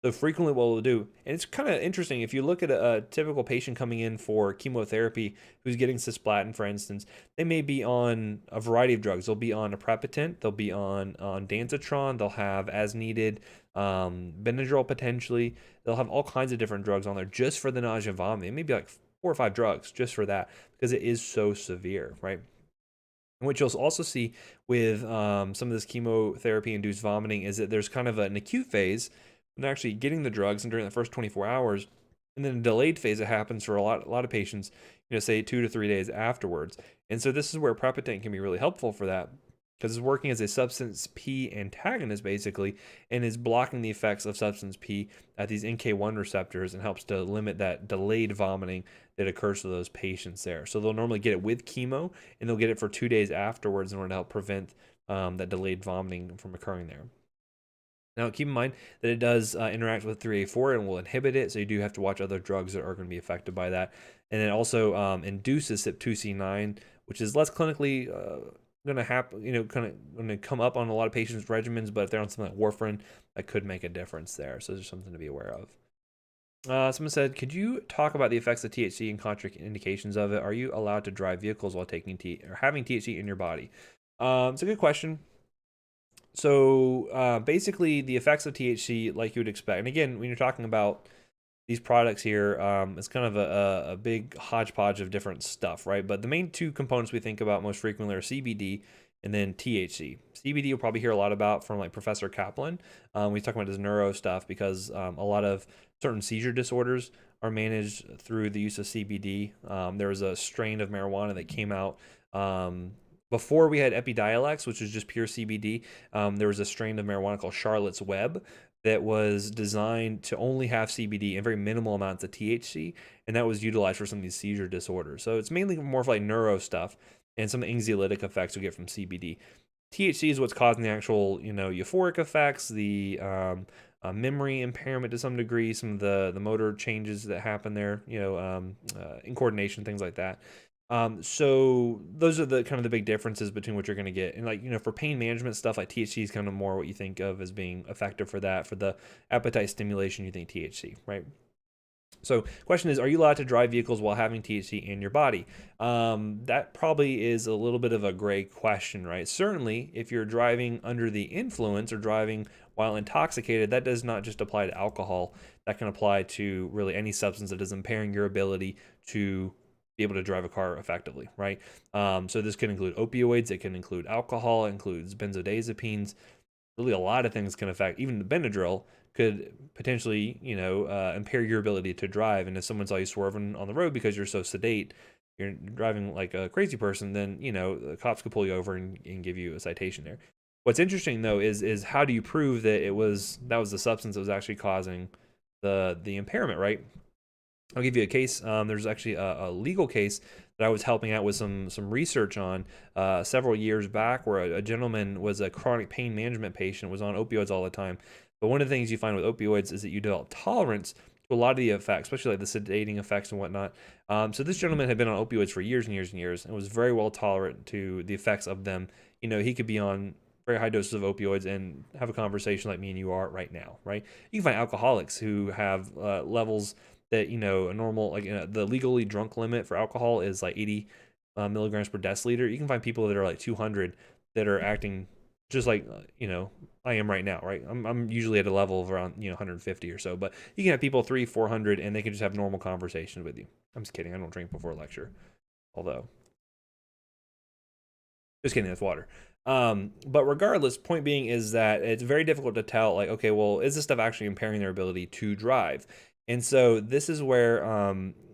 A: So frequently what we'll do, and it's kind of interesting, if you look at a typical patient coming in for chemotherapy who's getting cisplatin, for instance, they may be on a variety of drugs. They'll be on a Prepotent, they'll be on Danzatron, they'll have as needed Benadryl potentially. They'll have all kinds of different drugs on there just for the nausea and vomiting. It may be like 4 or 5 drugs just for that because it is so severe, right? And what you'll also see with some of this chemotherapy-induced vomiting is that there's kind of an acute phase when they're actually getting the drugs and during the first 24 hours, and then a delayed phase that happens for a lot of patients, say 2 to 3 days afterwards. And so this is where Prepotent can be really helpful for that, because it's working as a substance P antagonist basically, and is blocking the effects of substance P at these NK1 receptors and helps to limit that delayed vomiting that occurs to those patients there. So they'll normally get it with chemo, and they'll get it for 2 days afterwards in order to help prevent that delayed vomiting from occurring there. Now, keep in mind that it does interact with 3A4 and will inhibit it, so you do have to watch other drugs that are going to be affected by that. And it also induces CYP2C9, which is less clinically going to happen, kind of going to come up on a lot of patients' regimens, but if they're on something like warfarin, that could make a difference there. So there's something to be aware of. Someone said, could you talk about the effects of THC and contraindications of it? Are you allowed to drive vehicles while taking or having THC in your body? It's a good question. So basically, the effects of THC, like you would expect, and again, when you're talking about these products here, it's kind of a big hodgepodge of different stuff, right? But the main 2 components we think about most frequently are CBD and then THC. CBD you'll probably hear a lot about from like Professor Kaplan. We talk about his neuro stuff because a lot of certain seizure disorders are managed through the use of CBD. There was a strain of marijuana that came out before we had Epidiolex, which is just pure CBD. There was a strain of marijuana called Charlotte's Web that was designed to only have CBD and very minimal amounts of THC, and that was utilized for some of these seizure disorders. So it's mainly more of like neuro stuff and some anxiolytic effects we get from CBD. THC is what's causing the actual, euphoric effects, the memory impairment to some degree, some of the motor changes that happen there, in coordination, things like that. So those are the kind of the big differences between what you're going to get. And like, for pain management stuff, like THC is kind of more what you think of as being effective for that. For the appetite stimulation, you think THC, right? So question is, are you allowed to drive vehicles while having THC in your body? That probably is a little bit of a gray question, right? Certainly, if you're driving under the influence or driving while intoxicated, that does not just apply to alcohol. That can apply to really any substance that is impairing your ability to be able to drive a car effectively, right? So this can include opioids, it can include alcohol, it includes benzodiazepines. Really, a lot of things can affect, even the Benadryl could potentially, impair your ability to drive. And if someone saw you swerving on the road because you're so sedate, you're driving like a crazy person, then, the cops could pull you over and give you a citation there. What's interesting though is how do you prove that that was the substance that was actually causing the impairment, right? I'll give you a case. There's actually a legal case that I was helping out with some research on several years back, where a gentleman was a chronic pain management patient, was on opioids all the time. But one of the things you find with opioids is that you develop tolerance to a lot of the effects, especially like the sedating effects and whatnot. So this gentleman had been on opioids for years and years and years, and was very well tolerant to the effects of them. He could be on very high doses of opioids and have a conversation like me and you are right now, right? You can find alcoholics who have levels that a normal, like the legally drunk limit for alcohol is like 80 milligrams per deciliter. You can find people that are like 200 that are acting just like I am right now, right? I'm usually at a level of around 150 or so, but you can have people 300-400 and they can just have normal conversations with you. I'm just kidding. I don't drink before a lecture, although just kidding, that's water. But regardless, point being is that it's very difficult to tell, like, okay, well, is this stuff actually impairing their ability to drive? And so this is where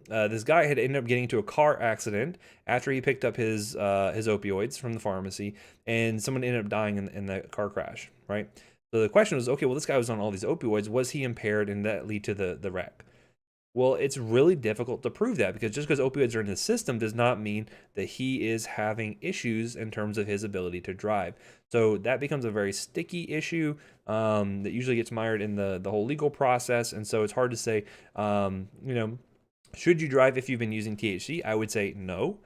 A: this guy had ended up getting into a car accident after he picked up his opioids from the pharmacy, and someone ended up dying in the car crash, right? So the question was, okay, well, this guy was on all these opioids. Was he impaired, and that lead to the wreck? Well, it's really difficult to prove that, because just because opioids are in his system does not mean that he is having issues in terms of his ability to drive. So that becomes a very sticky issue that usually gets mired in the whole legal process. And so it's hard to say, should you drive if you've been using THC? I would say no.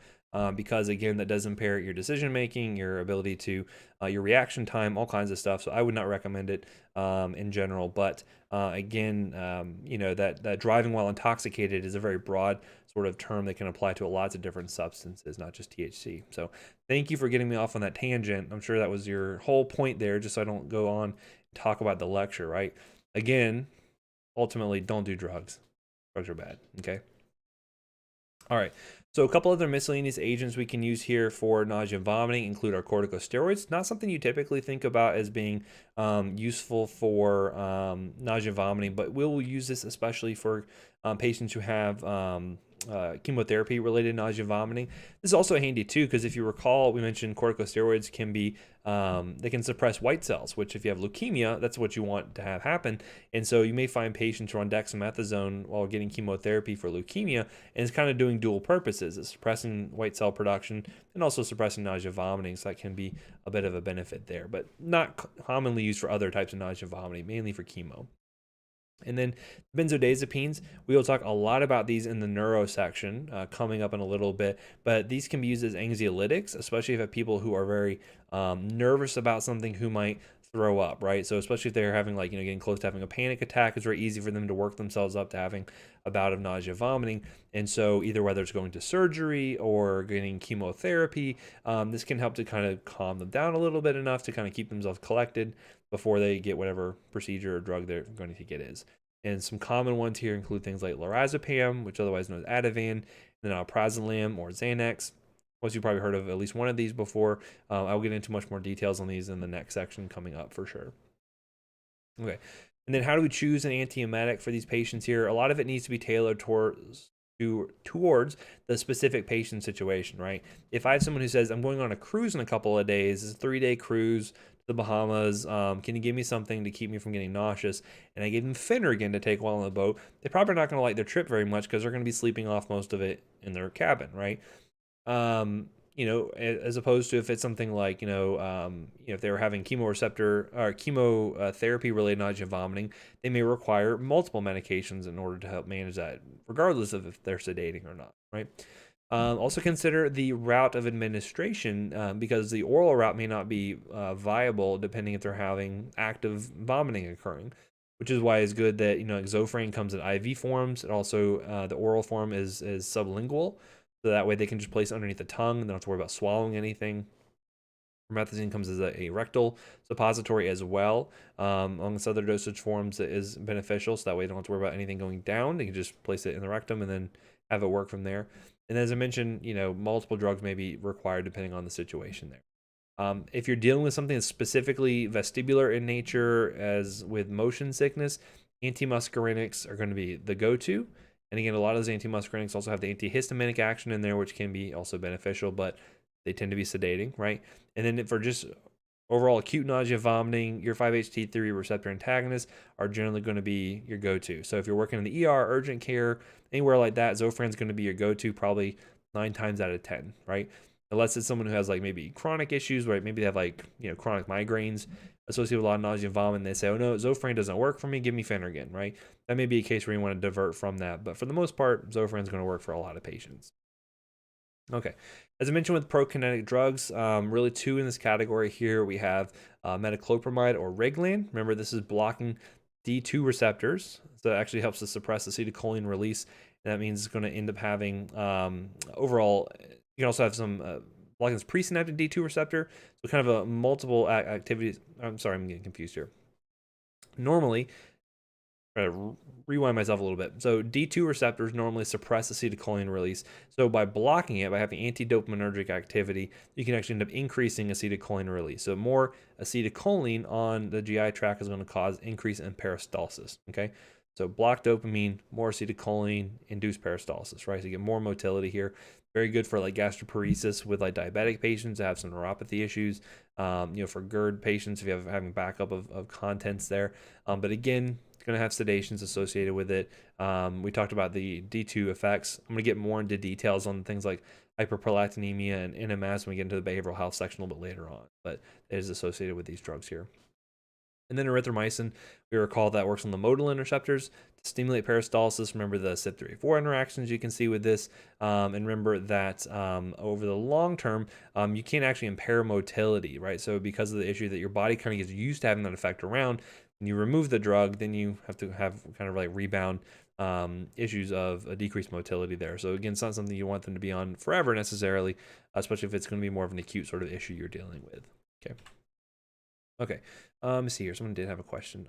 A: Because again, that does impair your decision making, your ability to, your reaction time, all kinds of stuff. So I would not recommend it in general. But again, that driving while intoxicated is a very broad sort of term that can apply to lots of different substances, not just THC. So thank you for getting me off on that tangent. I'm sure that was your whole point there, just so I don't go on and talk about the lecture, right? Again, ultimately, don't do drugs. Drugs are bad, okay? All right, so a couple other miscellaneous agents we can use here for nausea and vomiting include our corticosteroids. Not something you typically think about as being useful for nausea and vomiting, but we'll use this especially for patients who have chemotherapy-related nausea and vomiting. This is also handy too, because if you recall, we mentioned corticosteroids can be they can suppress white cells, which if you have leukemia, that's what you want to have happen. And so you may find patients who are on dexamethasone while getting chemotherapy for leukemia, and it's kind of doing dual purposes. It's suppressing white cell production and also suppressing nausea and vomiting, so that can be a bit of a benefit there, but not commonly used for other types of nausea and vomiting, mainly for chemo. And then benzodiazepines, we will talk a lot about these in the neuro section coming up in a little bit, but these can be used as anxiolytics, especially if you have people who are very nervous about something, who might throw up, right? So especially if they're having getting close to having a panic attack, it's very easy for them to work themselves up to having a bout of nausea, vomiting. And so either whether it's going to surgery or getting chemotherapy, this can help to kind of calm them down a little bit, enough to kind of keep themselves collected before they get whatever procedure or drug they're going to get is. And some common ones here include things like lorazepam, which otherwise known as Ativan, and then alprazolam or Xanax. Most of you probably heard of at least one of these before. I'll get into much more details on these in the next section coming up for sure. Okay. And then how do we choose an antiemetic for these patients here? A lot of it needs to be tailored towards the specific patient situation, right? If I have someone who says, I'm going on a cruise in a couple of days, it's a 3-day cruise to the Bahamas, can you give me something to keep me from getting nauseous? And I gave them Phenergan to take while on the boat, they're probably not going to like their trip very much because they're going to be sleeping off most of it in their cabin, right? You know, as opposed to if it's something like, if they were having chemoreceptor or chemotherapy related nausea and vomiting, they may require multiple medications in order to help manage that, regardless of if they're sedating or not, right? Also consider the route of administration because the oral route may not be viable depending if they're having active vomiting occurring, which is why it's good that, Zofran comes in IV forms. And also the oral form is sublingual. So that way they can just place it underneath the tongue and they don't have to worry about swallowing anything. Promethazine comes as a rectal suppository as well. Amongst other dosage forms that is beneficial. So that way they don't have to worry about anything going down. They can just place it in the rectum and then have it work from there. And as I mentioned, multiple drugs may be required depending on the situation there. If you're dealing with something that's specifically vestibular in nature, as with motion sickness, antimuscarinics are going to be the go-to. And again, a lot of those antimuscarinics also have the antihistaminic action in there, which can be also beneficial, but they tend to be sedating, right? And then for just overall acute nausea, vomiting, your 5-HT3 receptor antagonists are generally going to be your go-to. So if you're working in the ER, urgent care, anywhere like that, Zofran's going to be your go-to probably 9 times out of 10, right? Unless it's someone who has like maybe chronic issues, right? Maybe they have like, chronic migraines associated with a lot of nausea and vomiting. And they say, oh no, Zofran doesn't work for me. Give me Phenergan, right? That may be a case where you want to divert from that. But for the most part, Zofran's going to work for a lot of patients. Okay. As I mentioned with prokinetic drugs, really 2 in this category here. We have metoclopramide or Reglan. Remember, this is blocking D2 receptors. So it actually helps to suppress acetylcholine release. And that means it's going to end up having overall, you can also have some blocking this presynaptic D2 receptor. So kind of a multiple activities. I'm sorry, I'm getting confused here. Normally, try to rewind myself a little bit. So D2 receptors normally suppress acetylcholine release. So by blocking it, by having anti-dopaminergic activity, you can actually end up increasing acetylcholine release. So more acetylcholine on the GI tract is going to cause increase in peristalsis. Okay. So block dopamine, more acetylcholine, induce peristalsis, right? So you get more motility here. Very good for like gastroparesis with like diabetic patients that have some neuropathy issues. For GERD patients, if you have having backup of contents there. But again, it's going to have sedations associated with it. We talked about the D2 effects. I'm going to get more into details on things like hyperprolactinemia and NMS when we get into the behavioral health section a little bit later on. But it is associated with these drugs here. And then erythromycin, we recall that works on the modulin receptors to stimulate peristalsis. Remember the CYP3A4 interactions you can see with this. And remember that over the long term, you can actually impair motility, right? So because of the issue that your body kind of gets used to having that effect around, when you remove the drug, then you have to have kind of like rebound issues of a decreased motility there. So again, it's not something you want them to be on forever necessarily, especially if it's going to be more of an acute sort of issue you're dealing with. Okay, let's see here. Someone did have a question.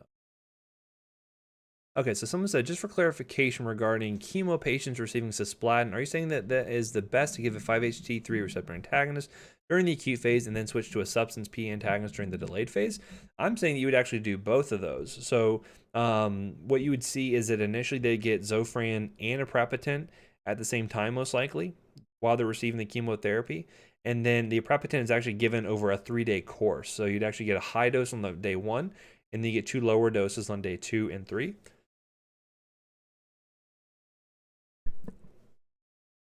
A: Okay, so someone said, just for clarification regarding chemo patients receiving cisplatin, are you saying that that is the best to give a 5-HT3 receptor antagonist during the acute phase and then switch to a substance P antagonist during the delayed phase? I'm saying that you would actually do both of those. So what you would see is that initially they get Zofran and aprepitant at the same time, most likely, while they're receiving the chemotherapy. And then the aprepitant is actually given over a 3-day course. So you'd actually get a high dose on the day 1, and then you get 2 lower doses on day 2 and 3.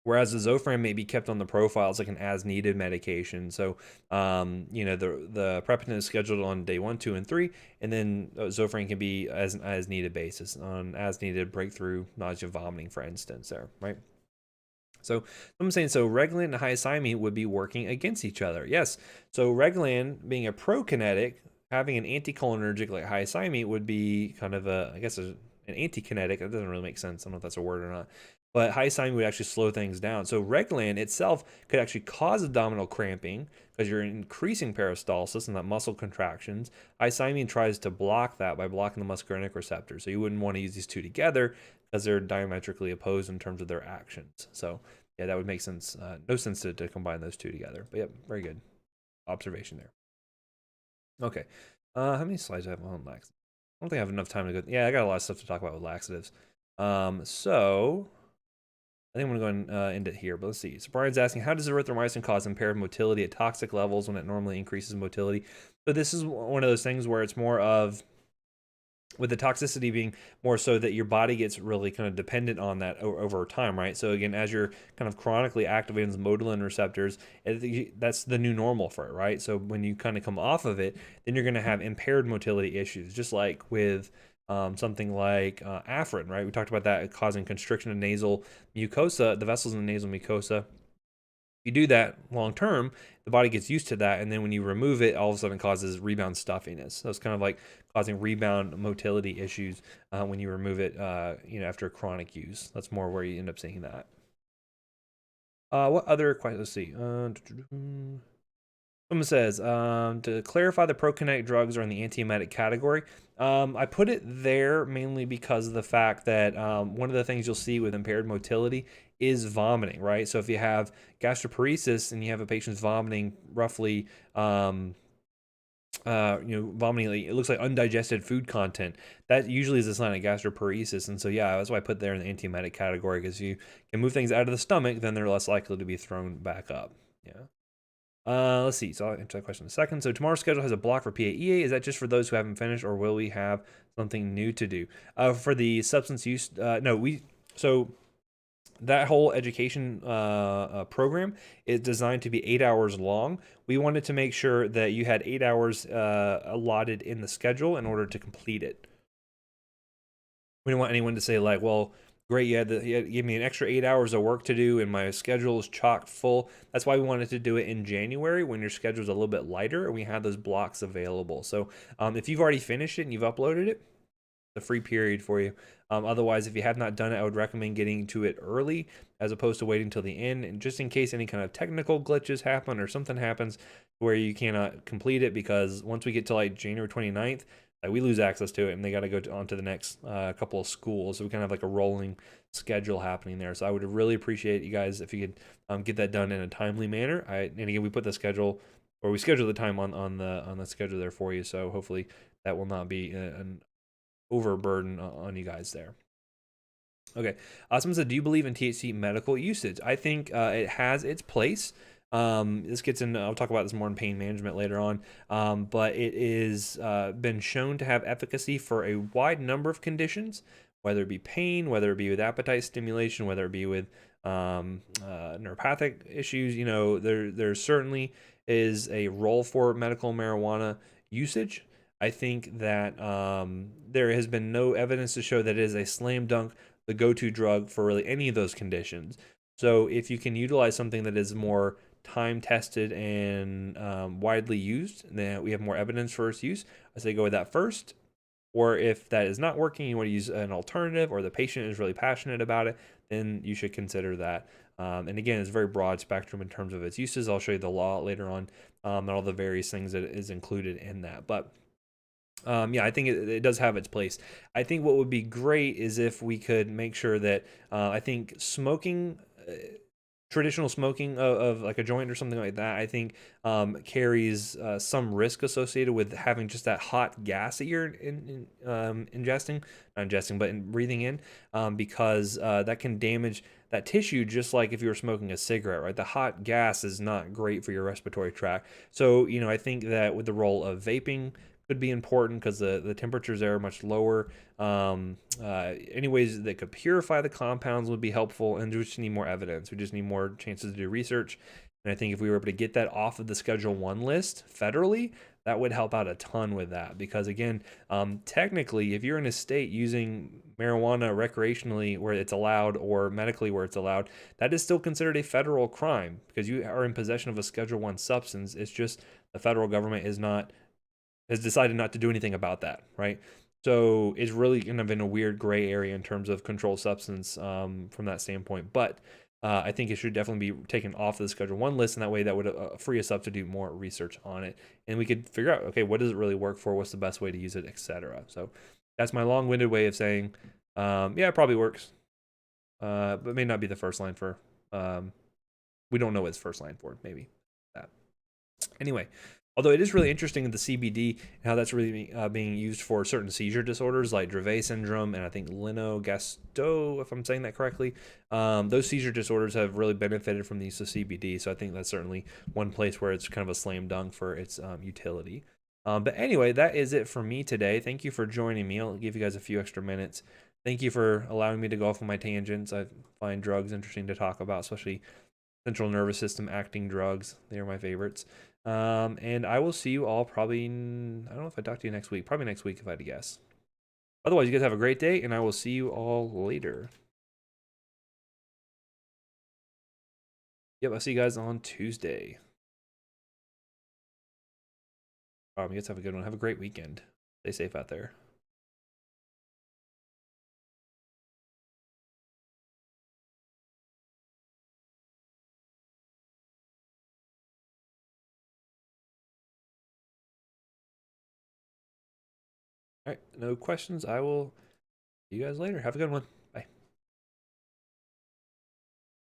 A: Whereas the Zofran may be kept on the profile as like an as-needed medication. So, the aprepitant is scheduled on day 1, 2, and 3, and then Zofran can be as needed basis on as-needed breakthrough nausea, vomiting, for instance. There, right? So I'm saying, so Reglan and hyoscyamu would be working against each other. Yes. So Reglan being a prokinetic, having an anticholinergic like hyoscyamu would be kind of an antikinetic. That doesn't really make sense. I don't know if that's a word or not. But hyoscyamu would actually slow things down. So Reglan itself could actually cause abdominal cramping because you're increasing peristalsis and that muscle contractions. Hyoscyamu tries to block that by blocking the muscarinic receptor. So you wouldn't want to use these two together because they're diametrically opposed in terms of their actions. So yeah, that would make sense. No sense to combine those two together. But yep, very good observation there. Okay. How many slides do I have on laxatives? I don't think I have enough time to go. Yeah, I got a lot of stuff to talk about with laxatives. So I think I'm going to go and end it here, but let's see. So Brian's asking, how does erythromycin cause impaired motility at toxic levels when it normally increases motility? So this is one of those things where it's more of, with the toxicity being more so that your body gets really kind of dependent on that over time, right? So again, as you're kind of chronically activating the motilin receptors, that's the new normal for it, right? So when you kind of come off of it, then you're going to have impaired motility issues, just like with something like Afrin, right? We talked about that causing constriction of nasal mucosa, the vessels in the nasal mucosa. You do that long term, the body gets used to that, and then when you remove it, all of a sudden it causes rebound stuffiness. So it's kind of like causing rebound motility issues when you remove it, after chronic use. That's more where you end up seeing that. What other questions? Let's see. Someone says, to clarify, the prokinetic drugs are in the antiemetic category. I put it there mainly because of the fact that one of the things you'll see with impaired motility is vomiting, right? So if you have gastroparesis and you have a patient's vomiting roughly, vomiting, it looks like undigested food content, that usually is a sign of gastroparesis. And so, yeah, that's why I put there in the antiemetic category, because you can move things out of the stomach, then they're less likely to be thrown back up. Yeah. Let's see. So I'll answer that question in a second. So tomorrow's schedule has a block for PAEA. Is that just for those who haven't finished, or will we have something new to do? For the substance use, no, so that whole education program is designed to be 8 hours long. We wanted to make sure that you had 8 hours allotted in the schedule in order to complete it. We don't want anyone to say like, well, great, you had to give me an extra 8 hours of work to do and my schedule is chock full. That's why we wanted to do it in January when your schedule is a little bit lighter and we had those blocks available. So if you've already finished it and you've uploaded it, a free period for you. Otherwise, if you have not done it, I would recommend getting to it early as opposed to waiting till the end, and just in case any kind of technical glitches happen or something happens where you cannot complete it, because once we get to like January 29th, we lose access to it and they got to go on to the next couple of schools. So we kind of have like a rolling schedule happening there. So I would really appreciate you guys if you could get that done in a timely manner. And again, we put the schedule, or we schedule the time on the schedule there for you. So hopefully that will not be an overburden on you guys there. Okay, someone said, do you believe in THC medical usage? I think it has its place. This gets in, I'll talk about this more in pain management later on, but it is been shown to have efficacy for a wide number of conditions, whether it be pain, whether it be with appetite stimulation, whether it be with neuropathic issues. There certainly is a role for medical marijuana usage. I think that there has been no evidence to show that it is a slam dunk, the go-to drug for really any of those conditions. So if you can utilize something that is more time-tested and widely used, then we have more evidence for its use, I say go with that first. Or if that is not working, you want to use an alternative, or the patient is really passionate about it, then you should consider that. And again, it's a very broad spectrum in terms of its uses. I'll show you the law later on and all the various things that is included in that. But yeah, I think it does have its place. I think what would be great is if we could make sure that I think smoking, traditional smoking of like a joint or something like that, I think carries some risk associated with having just that hot gas that you're ingesting, not ingesting, but breathing in, because that can damage that tissue, just like if you were smoking a cigarette, right? The hot gas is not great for your respiratory tract. So, I think that with the role of vaping, could be important because the temperatures there are much lower. Any ways that could purify the compounds would be helpful, and we just need more evidence. We just need more chances to do research. And I think if we were able to get that off of the Schedule 1 list federally, that would help out a ton with that. Because again, technically, if you're in a state using marijuana recreationally where it's allowed, or medically where it's allowed, that is still considered a federal crime because you are in possession of a Schedule 1 substance. It's just the federal government has decided not to do anything about that, right? So it's really kind of in a weird gray area in terms of controlled substance from that standpoint. But I think it should definitely be taken off the Schedule 1 list, and that way that would free us up to do more research on it. And we could figure out, okay, what does it really work for? What's the best way to use it, etc. So that's my long-winded way of saying, yeah, it probably works, but may not be the first line for We don't know what it's first line for. Maybe that. Anyway, although it is really interesting in the CBD and how that's really being used for certain seizure disorders like Dravet syndrome and I think Lennox-Gastaut, if I'm saying that correctly. Those seizure disorders have really benefited from the use of CBD, so I think that's certainly one place where it's kind of a slam dunk for its utility. But anyway, that is it for me today. Thank you for joining me. I'll give you guys a few extra minutes. Thank you for allowing me to go off on my tangents. I find drugs interesting to talk about, especially central nervous system acting drugs. They are my favorites. And I will see you all probably, I don't know if I talk to you next week. Probably next week if I had to guess. Otherwise, you guys have a great day, and I will see you all later. Yep, I'll see you guys on Tuesday. You guys have a good one. Have a great weekend. Stay safe out there. All right, no questions. I will see you guys later. Have a good one.